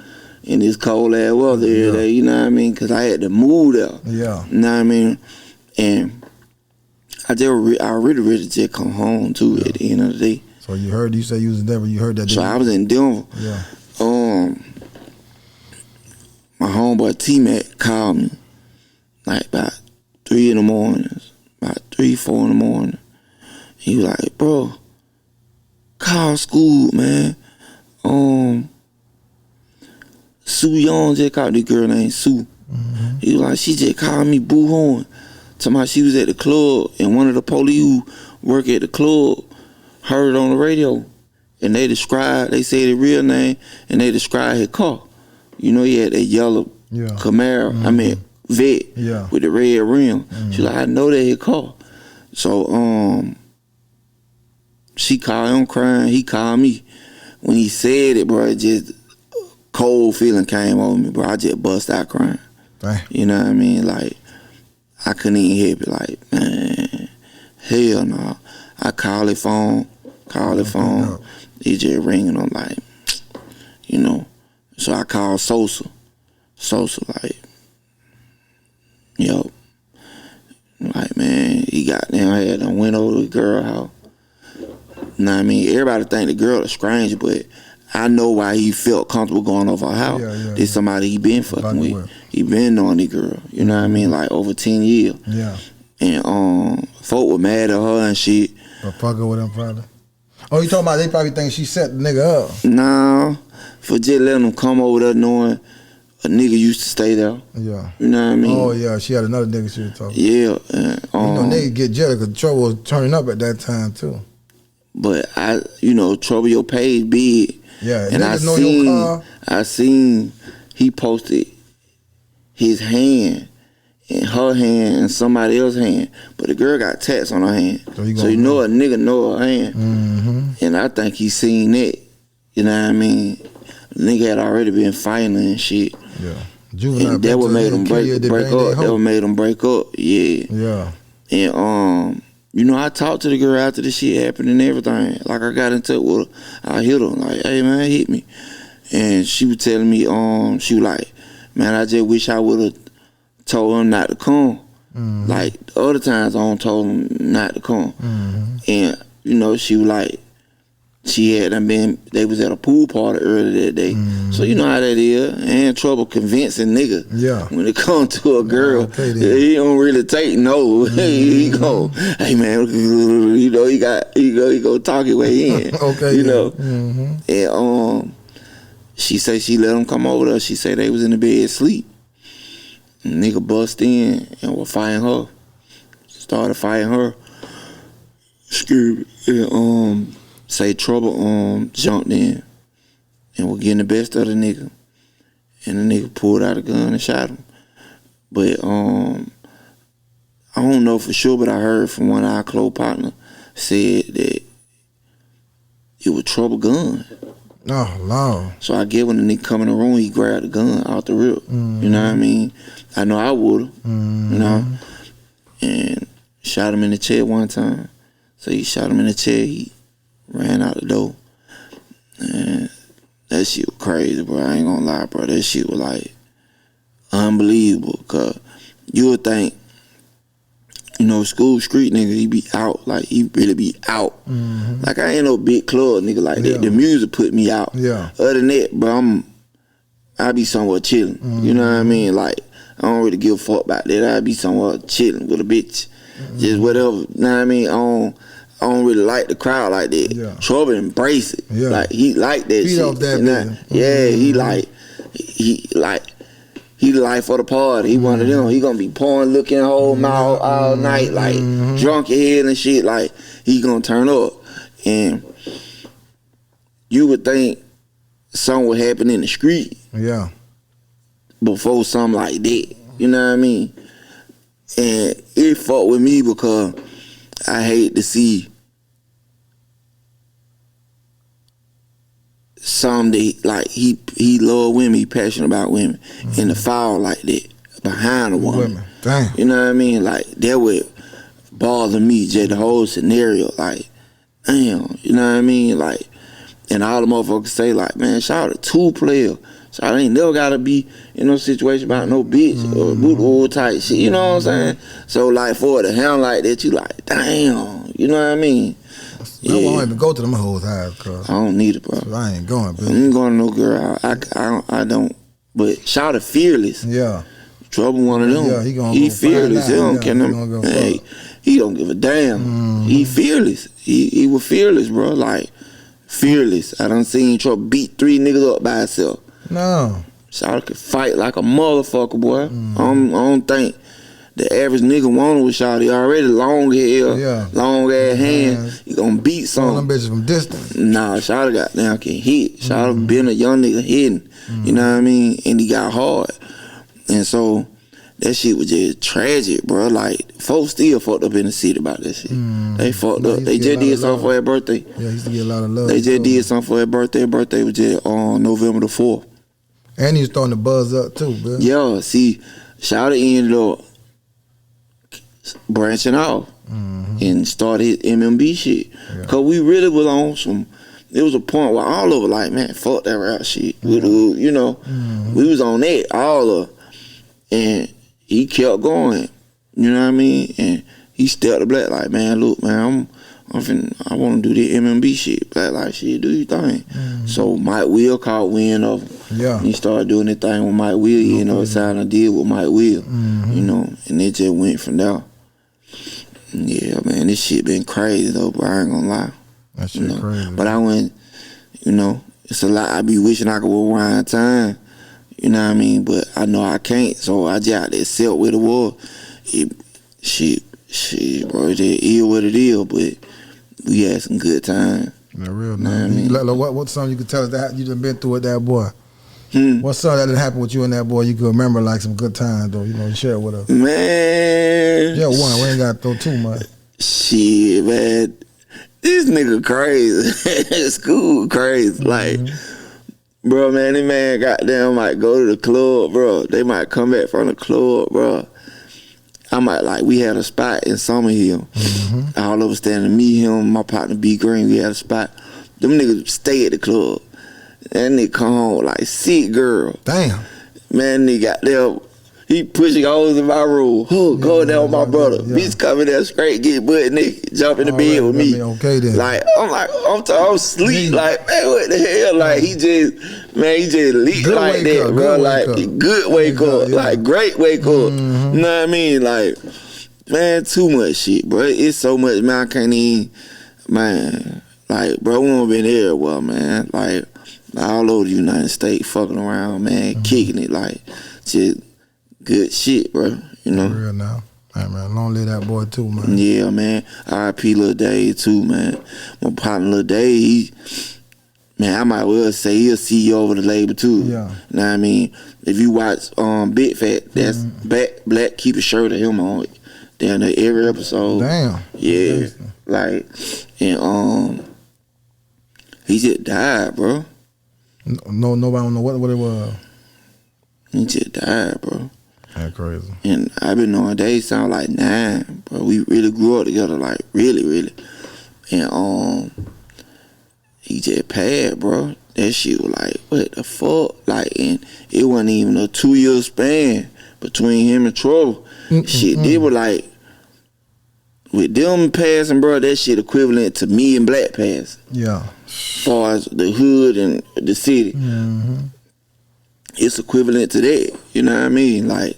in this cold ass weather every day, you know what I mean? Because I had to move there. Yeah. You know what I mean? And I really just come home too at the end of the day. So you say you was in Denver, you heard that? So I was in Denver. Yeah. My homeboy T-Mac called me like about 3 in the morning, about 3, 4 in the morning. He was like, bro, call school, man. Sue Young just called this girl named Sue. He was like, she just called me Boo Horn. Talking about she was at the club and one of the police who work at the club heard it on the radio. And they said his real name and they described his car. You know, he had that yellow Camaro, Vet with the red rim. She like, I know that his car. So she called him crying, he called me. When he said it, bro, it just cold feeling came over me, bro. I just bust out crying. Right. You know what I mean? Like, I couldn't even help it. Like, man, hell no. I call the phone. He just ringing. I'm like, you know. So I called Sosa. Like, yo. Like, man, he got down here and went over to the girl house. You know what I mean? Everybody think the girl is strange, but I know why he felt comfortable going over her house. There's somebody he been fucking with. He been knowing the girl. You know what I mean? Like over 10 years. Yeah. And folk were mad at her and shit. But fucking with him probably. Oh, you talking about they probably think she set the nigga up? Nah, for just letting them come over there knowing a nigga used to stay there. Yeah. You know what I mean? Oh yeah, she had another nigga she was talking. Yeah. You know niggas get jealous because trouble was turning up at that time too. But trouble your page big. Yeah, and I seen he posted his hand and her hand and somebody else's hand, but the girl got tats on her hand. So you know a nigga know her hand. And I think he seen that. You know what I mean? The nigga had already been fighting and shit. Yeah. Juvenile and that what made him break up. That what made him break up. Yeah. Yeah. And I talked to the girl after this shit happened and everything. Like, I got in touch with her. I hit her. Like, hey, man, hit me. And she was telling me, she was like, man, I just wish I would have told him not to come. Like, the other times I don't told him not to come. And, she was like, they was at a pool party earlier that day. So you know how that is. And trouble convincing nigga. Yeah. When it comes to a girl, he don't really take no. He go, hey man, he go talk his way in. And she say she let him come over there. She say they was in the bed asleep. And nigga bust in and was fighting her. Started fighting her. Scared. And say trouble jumped in and was getting the best of the nigga. And the nigga pulled out a gun and shot him. But I don't know for sure, but I heard from one of our close partners said that it was trouble gun. Oh, Lord. So I get when the nigga come in the room, he grabbed the gun out the rip. You know what I mean? I know I would've, and shot him in the chest one time. So he shot him in the chest, he ran out the door. And that shit was crazy, bro. I ain't gonna lie, bro. That shit was like unbelievable. Cause you would think, school street nigga, he be out. Like, he really be out. Like, I ain't no big club nigga like that. The music put me out. Yeah. Other than that, bro, I be somewhere chilling. You know what I mean? Like, I don't really give a fuck about that. I be somewhere chilling with a bitch. Just whatever. You know what I mean? I don't really like the crowd like that. Yeah. Trouble embrace it. Yeah. Like, he like that Feed shit. off that Yeah, he He the life of the party. He one of them. He gonna be pouring, looking whole mouth all night, like drunk ahead and shit. Like he gonna turn up, and you would think something would happen in the street, before something like that. You know what I mean? And it fucked with me because I hate to see somebody like he love women, he passionate about women, and to fall like that behind a woman. Damn. You know what I mean? Like that would bother me, just the whole scenario. Like, damn, you know what I mean? Like, and all the motherfuckers say like, man, shout out to 2 players. So I ain't never gotta be in no situation about no bitch or boot type shit. You know what I'm saying? So like for the hand like that, you like, damn. You know what I mean? I won't even go to them hoes' house, cause I don't need it, bro. I ain't going, bitch. I ain't going to no girl. I don't. But shout out Fearless. Yeah. Trouble one of them. Yeah, he fearless. He don't care. Hey, he don't give a damn. He fearless. He was fearless, bro. Like fearless. I done seen Trouble beat 3 niggas up by himself. No. Shout could fight like a motherfucker, boy. I don't think the average nigga wanted with Shawty already long hair, long ass hands. You gonna beat something. Them bitches from distance. Nah, Shawty goddamn can hit. Shawty been a young nigga hitting. You know what I mean? And he got hard. And so that shit was just tragic, bro. Like folks still fucked up in the city about that shit. They fucked up. They just did something for her birthday. Yeah, he used to get a lot of love. They just did something for her birthday. Her birthday was just on November the 4th. And he was throwing the buzz up too, bro. Yeah, see, Shawty ended up branching off and started his MMB shit. Cause we really was on some. It was a point where all of it like, man, fuck that rap shit. You know, we was on that all of, and he kept going. You know what I mean? And he stepped the black like, man, look, man, I want to do the MMB shit. Black like shit, do your thing. So Mike Will caught wind of him. Yeah. He started doing that thing with Mike Will. You know, signing a deal with Mike Will. You know, and it just went from there. Yeah, man, this shit been crazy though, bro. I ain't gonna lie. That shit crazy. But I went, you know, it's a lot. I be wishing I could rewind time. You know what I mean? But I know I can't, so I just out there accept with the war. Shit, bro, it is what it is, but we had some good time. Yeah, real nice. You know what I mean? What something you could tell us that you done been through with that boy? What something that done happened with you and that boy you could remember like some good times though, you know, share it with us? Man. Yeah, one. We ain't got to throw too much. Shit, man. This nigga crazy. School crazy. Like, bro, man, this man goddamn might go to the club, bro. They might come back from the club, bro. I might like, we had a spot in Summerhill. All of us standing, me, him, my partner B Green, we had a spot. Them niggas stay at the club. That nigga come home like sick girl. Damn. Man, nigga got there. He pushing holes in my room. Go down with my brother. Bitch coming there straight, get butt naked, jump in the bed with me. Okay then. Like, I'm asleep. Like, man, what the hell? Like, he just leaked good like that, up, bro. Like, good wake up. Like, great wake up. You know what I mean? Like, man, too much shit, bro. It's so much, man, I can't even, man. Like, bro, we done been everywhere, man. Like, all over the United States, fucking around, man, kicking it, like, just good shit, bro. You know. Real now. Hey, man, long live that boy too, man. Yeah, man. R.I.P. Lil Dave too, man. My partner Lil Dave, man, I might well say he'll see you over the label too. Yeah. You know what I mean? If you watch Big Fat, that's Black keep a shirt of him on it. Down there every episode. Damn. Yeah. Like, and he just died, bro. No, nobody don't know what it was. He just died, bro. That's crazy. And I've been knowing Dave sound like 9, bro. We really grew up together, like really, really. And he just passed, bro. That shit was like, what the fuck? Like, and it wasn't even a 2-year span between him and Trouble. Shit, they were like, with them passing, bro, that shit equivalent to me and Black passing. Yeah. As far as the hood and the city. It's equivalent to that. You know what I mean? Like,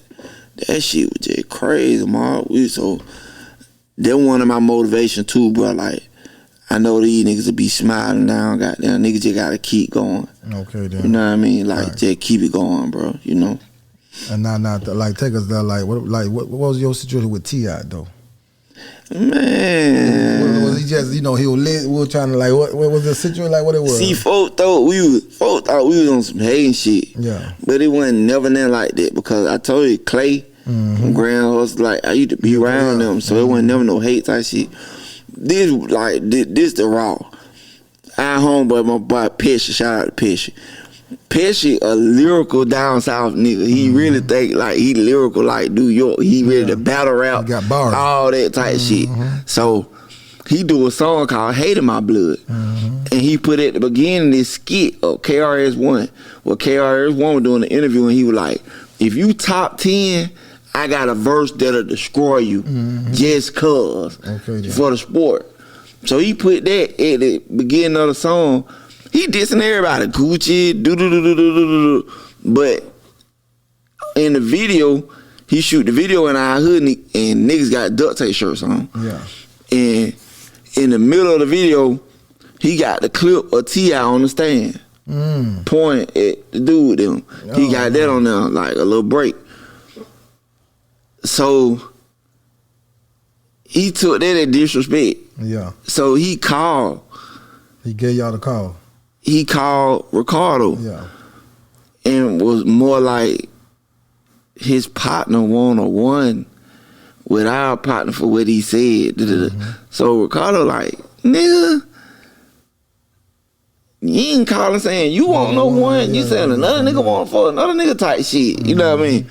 that shit was just crazy, man. That one of my motivation too, bro. Like, I know these niggas will be smiling now. Goddamn, niggas just gotta keep going. Okay, then. You know what I mean? Like, just keep it going, bro. You know? And now, like, take us there. Like, what was your situation with T.I. though? Man, was he just, he was lit? We were trying to, like, what was the situation like? What it was? See, folks thought we was on some hating shit. Yeah, but it wasn't never nothing like that because I told you Clay from Grand Horse, like I used to be around them, so it wasn't never no hate type shit. This the raw. Our homeboy, my boy Pesci, shout out to Pesci. Pesci, a lyrical down south nigga. He really think like he lyrical like New York. He ready to battle rap, he got bars, all that type shit. So he do a song called "Hate in My Blood," and he put at the beginning this skit of KRS-One. Well, KRS-One was doing the interview, and he was like, "If you top 10, I got a verse that'll destroy you, just cause for the sport." So he put that at the beginning of the song. He dissing everybody, Gucci, but in the video, he shoot the video in our hood and niggas got duct tape shirts on. Yeah. And in the middle of the video, he got the clip of T.I. on the stand, pointing at the dude them. He got that on there, like a little break. So he took that as disrespect. Yeah. So he called. He gave y'all the call. He called Ricardo. Yeah. And was more like his partner one with our partner for what he said. So Ricardo like, nigga, you ain't calling saying you want no one. You saying another nigga want for another nigga type shit. You know what I mean?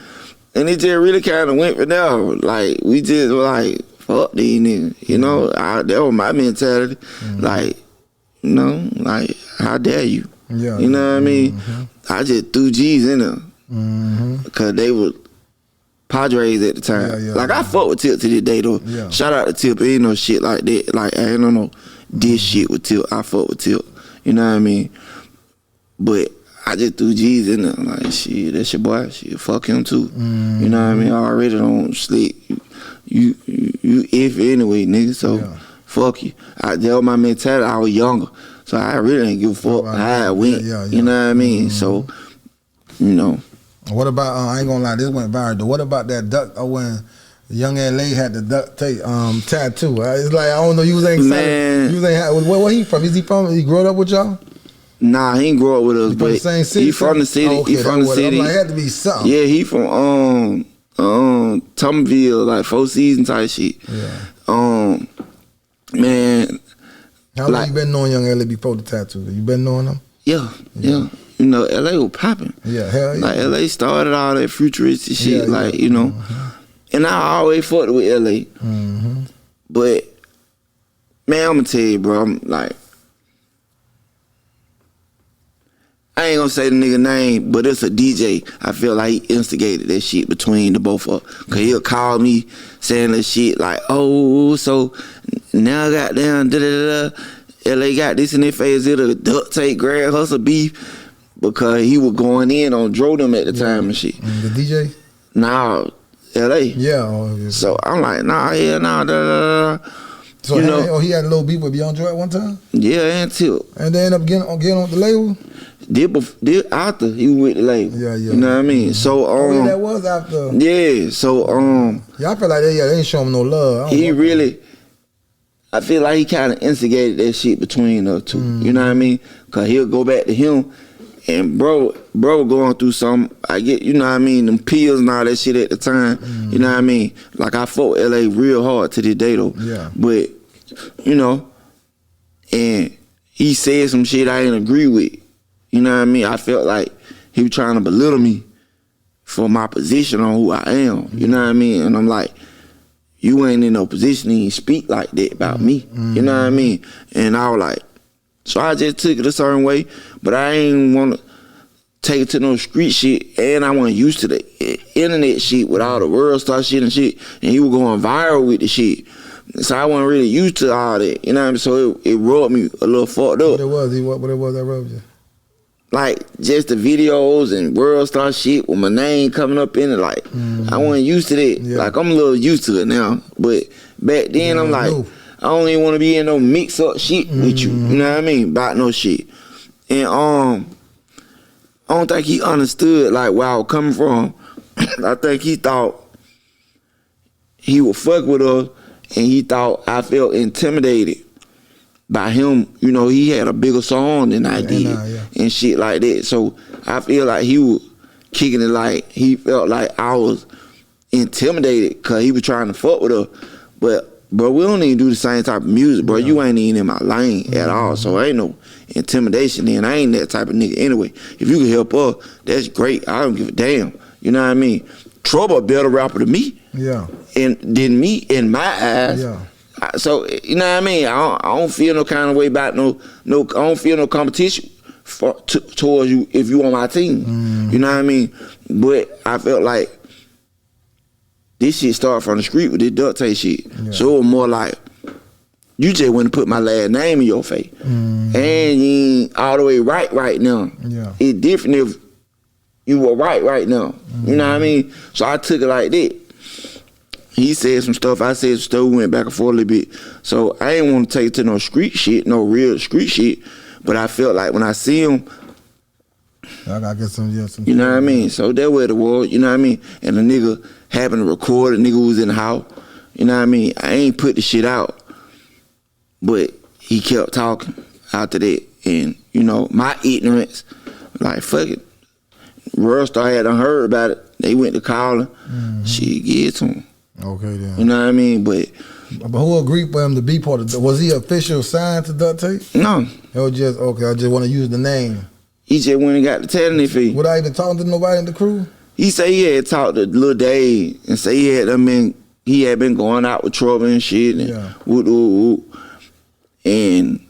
And it just really kind of went for now. Like, we just were like, fuck these niggas. You know, that was my mentality. Like, like, how dare you? Yeah. You know what I mean? I just threw G's in there. Because they were Padres at the time. Like, I fuck with Tip to this day, though. Yeah. Shout out to Tip. Ain't no shit like that. Like, I ain't no this shit with Tip. I fuck with Tip. You know what I mean? But I just threw G's in there. Like, shit, that's your boy. Shit, fuck him, too. You know what I mean? I already don't sleep. You if anyway, nigga, so fuck you. That was my mentality. I was younger, so I really didn't give a fuck how it went. You know what I mean? So, What about, I ain't gonna lie, this went viral though. What about that duck, when Young LA had the duct tape tattoo? It's like, I don't know, you was ain't Man. Where he from? Is he from, he grew up with y'all? Nah, he ain't grow up with us, but the same city? he from the city. Oh, okay, he from the city. Like, it had to be something. Yeah, he from Tomerville, like 4 Seasons type shit. Yeah. Man. How long you been knowing Young LA before the tattoo? You been knowing him? Yeah. You know, LA was popping. Yeah, hell yeah. Like, LA started all that futuristic shit, And I always fucked with LA. But, man, I'm gonna tell you, bro, I'm like, I ain't gonna say the nigga name, but it's a DJ. I feel like he instigated that shit between the both of them. Cause he'll call me saying that shit like, oh, so now goddamn LA got this in their face, it'll duct tape Grand Hustle beef. Because he was going in on Drodom at the time and shit. The DJ? Nah, LA. Yeah. So I'm like, nah, yeah, nah, So he had a little beef with Young Joy at one time? Yeah, and Tip. And they end up getting on the label? Did after he was with the label. Yeah. You know what I mean? So that was after. Yeah, so I feel like they ain't showing him no love. I feel like he kind of instigated that shit between us two. You know what I mean? Cause he'll go back to him. And bro going through some, I get, you know what I mean, them pills and all that shit at the time, you know what I mean? Like, I fought LA real hard to this day, though. Yeah. But, and he said some shit I didn't agree with. You know what I mean? I felt like he was trying to belittle me for my position on who I am. You know what I mean? And I'm like, you ain't in no position to even speak like that about me. You know what I mean? And I was like, so I just took it a certain way, but I ain't want to take it to no street shit, and I wasn't used to the internet shit with all the world star shit and shit, and he was going viral with the shit. So I wasn't really used to all that, you know what I mean? So it rubbed me a little fucked up. What it was that rubbed you? Like, just the videos and world star shit with my name coming up in it, like, I wasn't used to that. Yeah. Like, I'm a little used to it now, but back then I'm like, I don't even want to be in no mix up shit with you. You know what I mean? About no shit. And I don't think he understood like where I was coming from. I think he thought he would fuck with her, and he thought I felt intimidated by him. You know, he had a bigger song than I did and shit like that. So I feel like he was kicking it like he felt like I was intimidated because he was trying to fuck with her. But, bro, we don't even do the same type of music, bro. You ain't even in my lane at all. So ain't no intimidation then. I ain't that type of nigga anyway. If you can help her, that's great. I don't give a damn. You know what I mean? Trouble a better rapper than me. Yeah. And than me in my eyes. Yeah. So, you know what I mean? I don't feel no kind of way about I don't feel no competition towards you if you on my team. You know what I mean? But I felt like this shit started from the street with this duct tape shit. Yeah. So it was more like, you just went and put my last name in your face. And you ain't all the way right now. Yeah. It's different if you were right now. You know what I mean? So I took it like that. He said some stuff, I said some stuff, we went back and forth a little bit. So I ain't want to take it to no street shit, no real street shit. But I felt like when I see him, I gotta get some you know what I mean? So that way the world, you know what I mean? And the nigga happened to record, a nigga who was in the house. You know what I mean? I ain't put the shit out. But he kept talking after that. And, you know, my ignorance, like, fuck it. Worldstar had heard about it. They went to call him. She give it to him. Okay, then. You know what I mean? But who agreed for him to be part of was he official signed to Duct Tape? No. It was just, okay, I just want to use the name. He just went and got the talent fee. Without even talking to nobody in the crew? He say he had talked to Lil Dave and say he had been going out with trouble and shit and whoop. And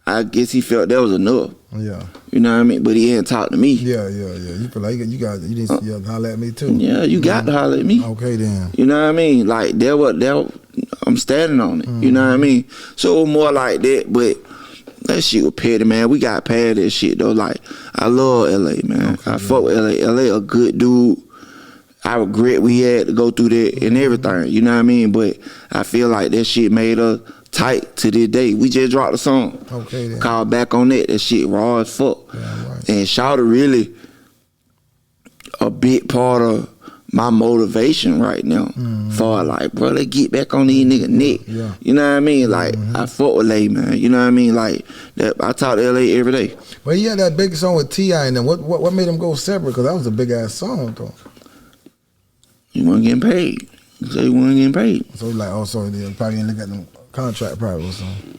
I guess he felt that was enough. Yeah. You know what I mean? But he hadn't talked to me. Yeah. You feel like you didn't holler at me too. Yeah, you got to holler at me. Okay then. You know what I mean? Like I'm standing on it. You know what I mean? So it was more like that, but that shit was petty, man. We got past that shit though. Like, I love LA, man. I fuck with LA. LA a good dude. I regret we had to go through that and everything. You know what I mean? But I feel like that shit made us tight to this day. We just dropped a song. Okay, then. Called Back on That. That shit raw as fuck. Yeah, right. And Shawty really a big part of my motivation right now. For like, bro, they get back on these nigga neck. Yeah. You know what I mean? Like, I fuck with LA, man. You know what I mean? Like, that I talk to LA every day. Well, he had that big song with T.I. and then what made him go separate? Because that was a big ass song though. He wasn't getting paid. So he wasn't getting paid. So he like, oh, so they probably didn't look at them contract probably or something.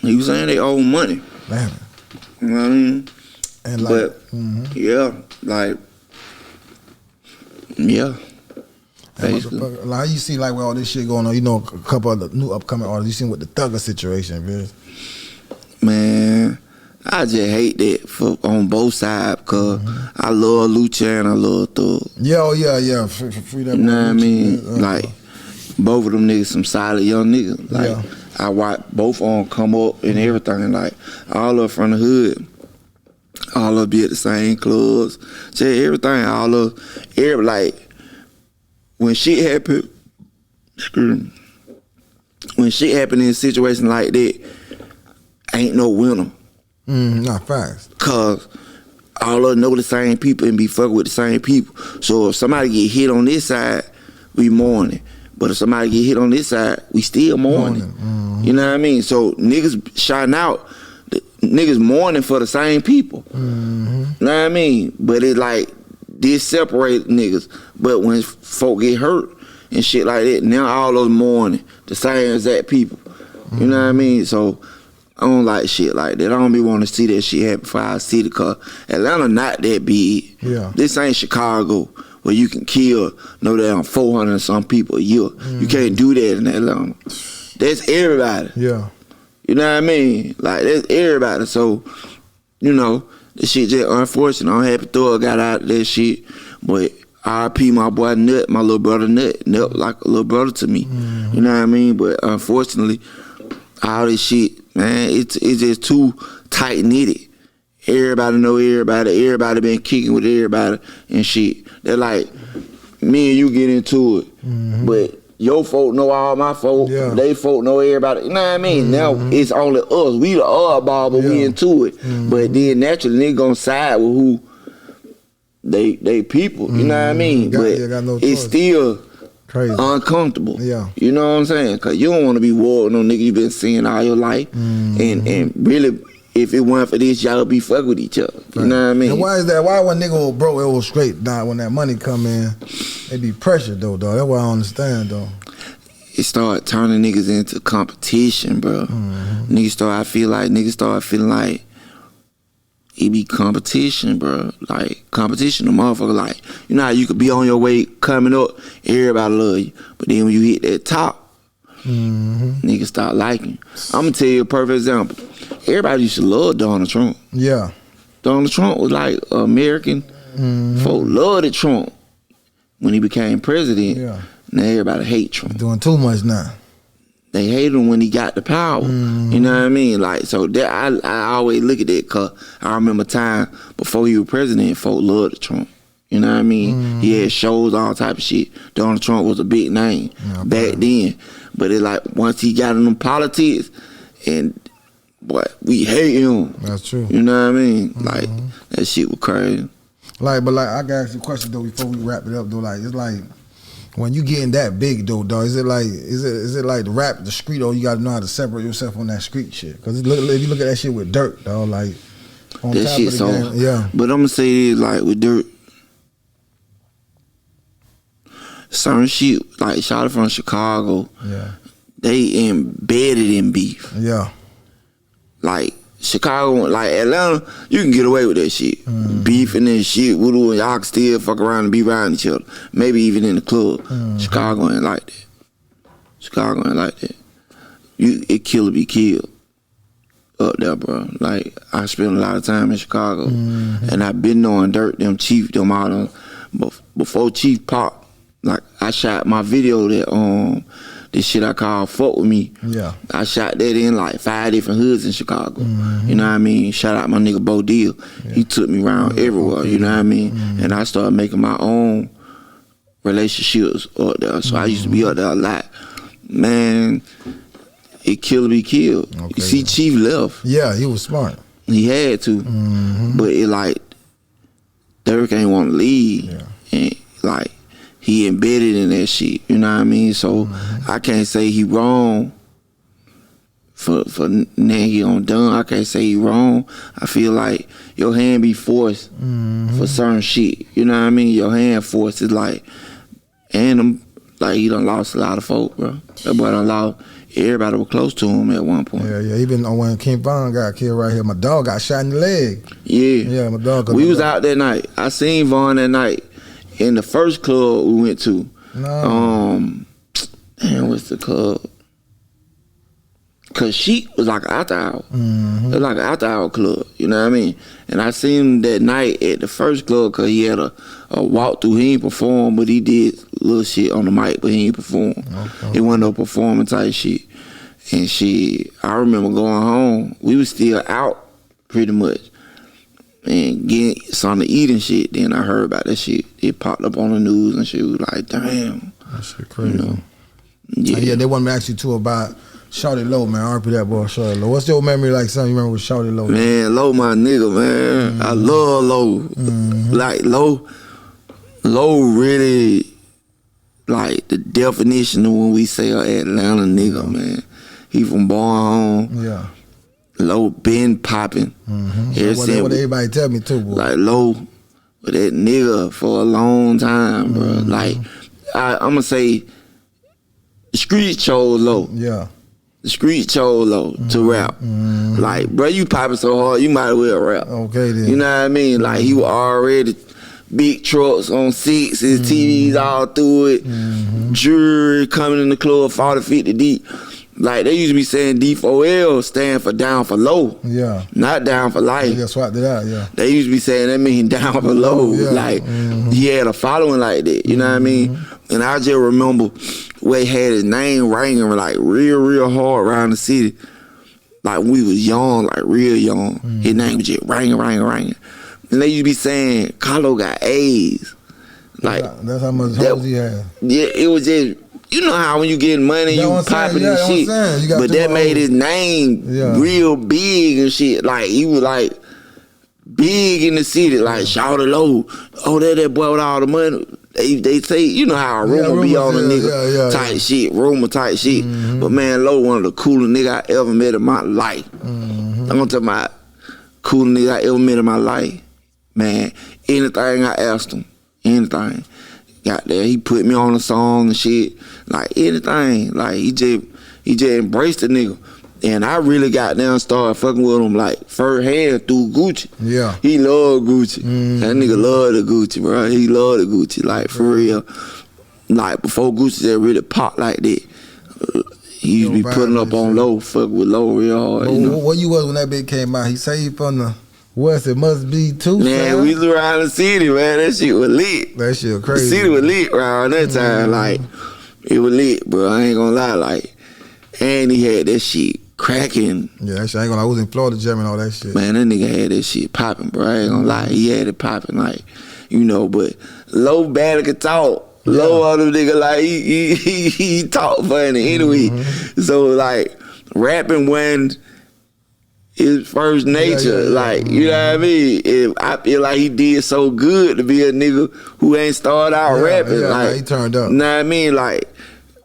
He was saying they owe money. Damn. You know what I mean? And like, but yeah, like, yeah. Basically. Like you see, like with all this shit going on, you know, a couple of the new upcoming artists. You seen with the Thugger situation, man. I just hate that on both sides because I love Lucha and I love Thug. Yeah. Free that. You know what I mean? Like, both of them niggas some solid young niggas. Like, I watch both of them come up and everything. Like, all of them from the hood. All of them be at the same clubs. Say everything. All of like, when shit happen, when shit happen in a situation like that, ain't no winner. Not fast. Cause all of them know the same people and be fucking with the same people. So if somebody get hit on this side, we mourning. But if somebody get hit on this side, we still mourning. You know what I mean? So niggas shouting out, niggas mourning for the same people. You know what I mean? But it like, this separate niggas. But when folk get hurt and shit like that, now all those mourning the same exact people. You know what I mean? So I don't like shit like that. I don't be wanting to see that shit happen before I see the car. Atlanta not that big. Yeah. This ain't Chicago where you can kill no damn 400 and some people a year. You can't do that in Atlanta. That's everybody. Yeah. You know what I mean? Like, that's everybody. So, you know, this shit just unfortunate. I'm happy Thor got out of that shit. But R.I.P. my boy Nut, my little brother Nut. Nut like a little brother to me. You know what I mean? But unfortunately, all this shit, man, it's just too tight-knitted. Everybody know everybody. Everybody been kicking with everybody and shit. They're like, me and you get into it. But your folk know all my folk. Yeah. They folk know everybody. You know what I mean? Now it's only us. We the oddball, but we into it. But then naturally, nigga gonna side with they people, you know what I mean? But no it's still crazy, uncomfortable. Yeah. You know what I'm saying? Cause you don't want to be war with no nigga you been seeing all your life. And really, if it weren't for this, y'all would be fuck with each other. You know what I mean? And why is that? Why when nigga was broke, it was straight down. When that money come in, they be pressured though, dog. That's what I don't understand though. It started turning niggas into competition, bro. Niggas started feeling like it be competition, bro. Like, competition, the motherfucker, like, you know how you could be on your way coming up, everybody love you. But then when you hit that top, niggas start liking you. I'm gonna tell you a perfect example. Everybody used to love Donald Trump. Yeah. Donald Trump was like American. Folk loved Trump when he became president. Yeah. Now everybody hate Trump. Doing too much now. They hate him when he got the power. You know what I mean? Like, so that I always look at that, cause I remember time before he was president, folk loved Trump. You know what I mean? He had shows, all type of shit. Donald Trump was a big name back then. But it like once he got in them politics, and boy, we hate him. That's true. You know what I mean? Like, that shit was crazy. Like, but like, I gotta ask you a question though before we wrap it up though. Like, it's like, when you getting that big though, dog, is it like the rap, the street, or you gotta know how to separate yourself on that street shit? Cause if you look at that shit with Dirt, dog, like on that top shit of the so. game, yeah. But I'm gonna say this, like with Dirt, certain shit, like shot from Chicago, they embedded in beef. Yeah. Like Chicago, like Atlanta, you can get away with that shit. Beefing and shit, y'all can still fuck around and be around each other. Maybe even in the club. Chicago ain't like that. Chicago ain't like that. It kill or be killed up there, bro. Like, I spent a lot of time in Chicago, and I've been knowing Dirt, them Chief, them all them. Before Chief popped, like, I shot my video that this shit I call Fuck With Me. Yeah. I shot that in like 5 different hoods in Chicago. You know what I mean? Shout out my nigga Bo Deal. He took me around everywhere, you know what I mean? And I started making my own relationships up there. So I used to be up there a lot. Man, it kill or be killed. Okay, you see Chief left. Yeah, he was smart. He had to. But it like, Derek ain't want to leave. Yeah. And like, he embedded in that shit, you know what I mean? So I can't say he wrong for now he on done. I can't say he wrong. I feel like your hand be forced for certain shit, you know what I mean? Your hand forced is like, and like he done lost a lot of folk, bro. That boy done lost, everybody was close to him at one point. Yeah, even when King Von got killed right here, my dog got shot in the leg. Yeah, my dog. We was out that night. I seen Von that night. In the first club we went to, damn, what's the club? Cause she was like an after hour. It was like an after hour club, you know what I mean? And I seen him that night at the first club, cause he had a walk through. He ain't perform, but he did little shit on the mic, but he ain't perform. It wasn't no performing type shit. And I remember going home. We was still out pretty much. And getting something to eat and shit. Then I heard about that shit. It popped up on the news and shit. Was like, damn. That shit crazy. You know? Yeah, they want me to ask you too about Shawty Low, man. RP that boy, Shawty Low. What's your memory like, something you remember with Shawty Low? Man, Low my nigga, man. I love Low. Like, Low really, like, the definition of when we say an Atlanta nigga, man. He from Born Home. Yeah. Low been popping. That's what everybody tell me too, boy. Like Low with that nigga for a long time, bro. Like, I'm gonna say the street chose Low. Yeah. The street chose Low to rap. Like, bro, you popping so hard, you might as well rap. Okay, then. You know what I mean? Like, he was already big trucks on 6s, TVs all through it, jewelry coming in the club 40, 50 deep. Like, they used to be saying D4L stand for down for low. Yeah. Not down for life. They just swapped it out, yeah. They used to be saying that mean down for low. Yeah. Like, he had a following like that, you know what I mean? And I just remember where he had his name ringing like real hard around the city. Like, when we was young, like real young. His name was just ringing. And they used to be saying, Carlo got AIDS. Like, that's how much hoes he had. Yeah, it was just, you know how when you getting money, you popping and shit. But that made his name real big and shit. Like, he was like big in the city, like shout it low. Oh, that boy with all the money. They say, you know how a rumor be on a nigga type shit, rumor type shit. But man, Low one of the coolest nigga I ever met in my life. I'm talking about coolest nigga I ever met in my life. Man, anything I asked him, anything. Got there, he put me on a song and shit, like anything. Like he just embraced the nigga. And I really got down and started fucking with him like first hand through Gucci. Yeah. He loved Gucci. That nigga loved the Gucci, bro. He loved the Gucci, like for real. Like before Gucci that really popped like that. He used to be putting up on Low, fuck with Low real hard. You know? What you was when that bitch came out? He say he from the West, it must be too. Man, we was around the city, man. That shit was lit. That shit was crazy. The city was lit around that time. Like, it was lit, bro. I ain't gonna lie. Like, and he had that shit cracking. Yeah, that shit, I ain't gonna lie. I was in Florida jamming all that shit. Man, that nigga had that shit popping, bro. I ain't gonna lie. He had it popping, like, you know, but Low bad could talk. Yeah. Low on the nigga, like, he talk funny anyway. So, like, rapping when his first nature, like, you know what I mean? I feel like he did so good to be a nigga who ain't started out rapping. Like, he turned up. You know what I mean? Like,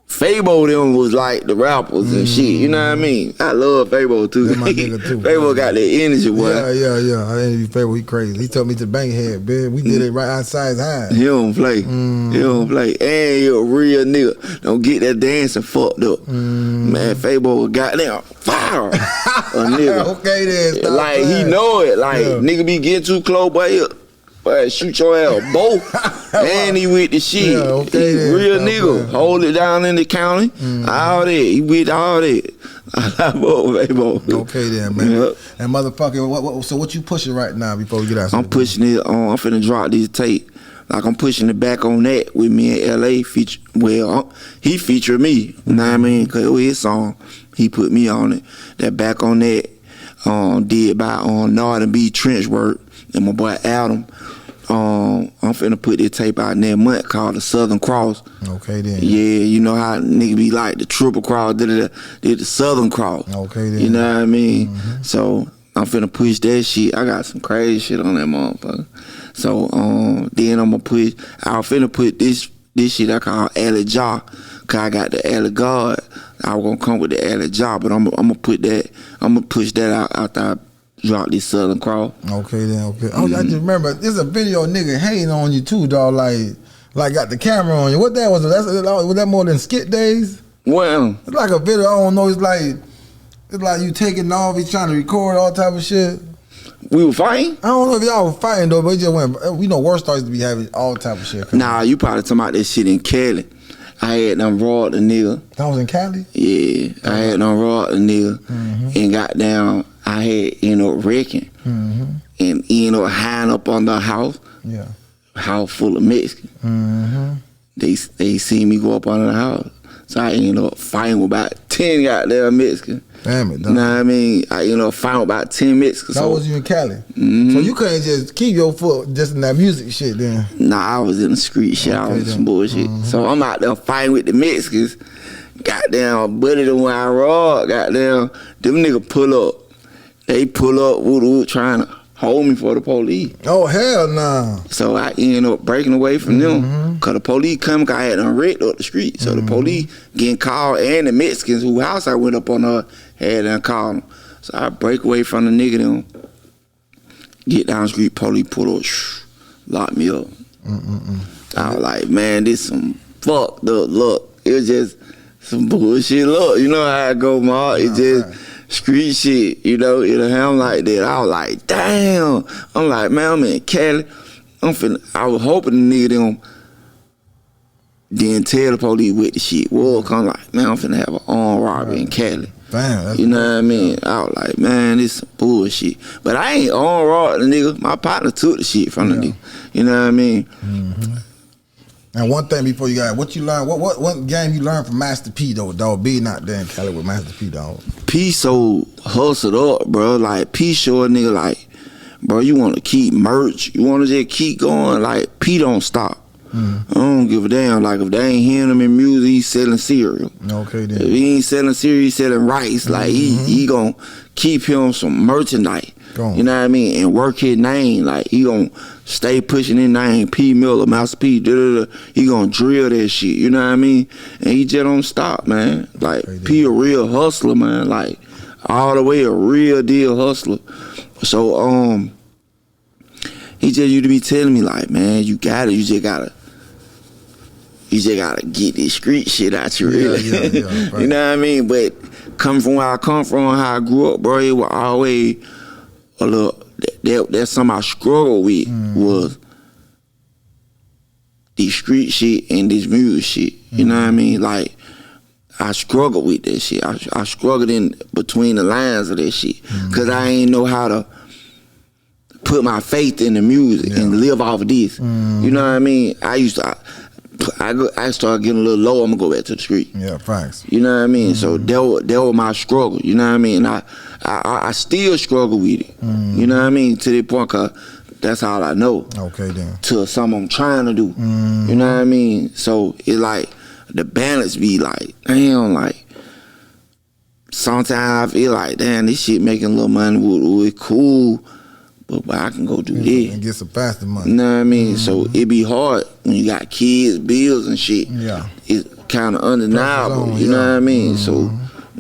Fabo them was like the rappers and shit, you know what I mean? I love Fabo too. That's my nigga too. Fabo got that energy, boy. Yeah. I interviewed Fabo, he crazy. He took me to Bankhead, man. We did it right outside his house. He don't play. He don't play. And he a real nigga. Don't get that dancing fucked up. Man, Fabo was goddamn fire. A nigga. Okay then, stop like, playing. he know it. Like, nigga be getting too close, boy, shoot your ass both. And he with the shit. Yeah, okay, he real nigga. Playing. Hold it down in the county. All that. He with all that. I love Fabo. Okay then, man. Yep. And motherfucker, so what you pushing right now before we get out? I'm pushing it on. I'm finna drop this tape. Like, I'm pushing it back on that with me in LA feature. Well, he featured me. You know what I mean? Cause it was his song. He put me on it. That back on that did by Northern B Trenchwork and my boy Adam. I'm finna put this tape out next month called The Southern Cross. Okay then. Yeah, you know how nigga be like the Triple Cross, did the Southern Cross. Okay then. You know what I mean? So I'm finna push that shit. I got some crazy shit on that motherfucker. So then I'm finna put this shit I call Alley Jaw, cause I got the Alley God. I was gonna come with the Alley Jaw, but I'm gonna push that out after I drop this Southern Cross. Okay then, okay. Oh, I just remember there's a video of nigga hating on you too, dog. Like got the camera on you. What that was? Was that more than skit days? Well, it's like a video. I don't know. It's like you taking off. He's trying to record all type of shit. We were fighting? I don't know if y'all were fighting though, but it just went. We know Worst Stars to be having all type of shit. Nah, you probably talking about that shit in Cali. I had done robbed a nigga. That was in Cali? Yeah, I had done robbed a nigga and got down. I had ended up wrecking and ended up hiding up on the house. Yeah, house full of Mexicans. They seen me go up under the house, so I ended up fighting with about 10 goddamn Mexicans. Damn it, dog. Know what I mean? I ended up fighting with about 10 Mexicans. That was you in Cali. So you couldn't just keep your foot just in that music shit then? Nah, I was in the street shit. I was some bullshit. So I'm out there fighting with the Mexicans. Goddamn, buddy, the one I robbed, goddamn, them niggas pull up. They pull up, trying to hold me for the police. Oh, hell nah. So I ended up breaking away from them. Because the police come, I had wrecked up the street. So the police getting called, and the Mexicans whose house I went up on had them called them. So I break away from the nigga them, get down the street, police pull up, lock me up. I was like, man, this some fucked up look. It was just some bullshit look. You know how I go, ma. It just street shit, you know, it'll have like that. I was like, damn. I'm like, man, I'm in Cali. I was hoping the nigga them didn't tell the police with the shit. Well, I'm like, man, I'm finna have an armed robbery in Cali. Damn, you know what I mean? I was like, man, this some bullshit. But I ain't armed robbed the nigga. My partner took the shit from the nigga. You know what I mean? And one thing before you got, what you learn? What game you learned from Master P though? Dog, being out there in Cali with Master P, dog. P so hustled up, bro. Like P show a nigga like, bro, you want to keep merch, you want to just keep going. Like P don't stop. I don't give a damn. Like, if they ain't hearing him in music, he's selling cereal. Okay, then. If he ain't selling cereal, he's selling rice. Like, he gonna keep him some merchandise. You know what I mean? And work his name. Like, he gonna stay pushing his name, P. Miller, Master P, he gonna drill that shit, you know what I mean? And he just don't stop, man. Like, P a real hustler, man. Like, all the way a real deal hustler. So, he just used to be telling me, like, man, you got it. You just gotta get this street shit out you, really. Right. You know what I mean? But coming from where I come from, how I grew up, bro, it was always a little, that's something I struggled with, was the street shit and this music shit. You know what I mean? Like, I struggled with that shit. I struggled in between the lines of that shit. Cause I ain't know how to put my faith in the music and live off of this. You know what I mean? I started getting a little low, I'm gonna go back to the street. Yeah, facts. You know what I mean? So that was my struggle, you know what I mean? I still struggle with it. You know what I mean? To the point, cause that's all I know. Okay, then. To something I'm trying to do. You know what I mean? So it like, the balance be like, damn, like, sometimes I feel like, damn, this shit making a little money, it's cool, but I can go do this. And get some faster money. You know what I mean? So it be hard when you got kids, bills and shit. Yeah. It's kind of undeniable, you know what I mean? So,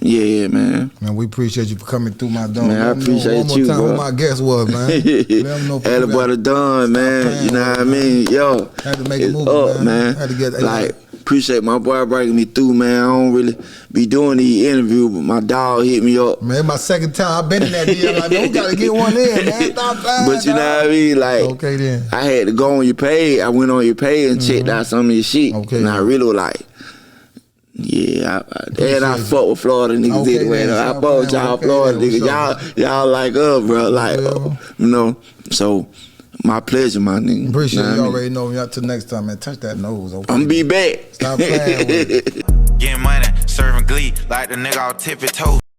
yeah, man. Man, we appreciate you for coming through my door. Man, I appreciate you, bro. One more time who my guest was, man. Let them know. Had about it done, man. You know what I mean? Yo, had to make it move, man. Had to get like, appreciate my boy breaking me through, man. I don't really be doing these interviews, but my dog hit me up. Man, my second time I've been in that deal. Like, man, we gotta get one in, man. Stop playing, but you know what I mean? Like, okay, then. I had to go on your page. I went on your page and checked out some of your shit. Okay. And I really was like, yeah, I fuck with Florida niggas anyway. I fuck with y'all Florida niggas. Y'all like us, bro. Like, you know, so my pleasure, my nigga. Appreciate it. You already know me. Till next time, man. Touch that nose, okay? I'm be back. Stop playing with it. Getting money, serving glee, like the nigga off Tippie Toe.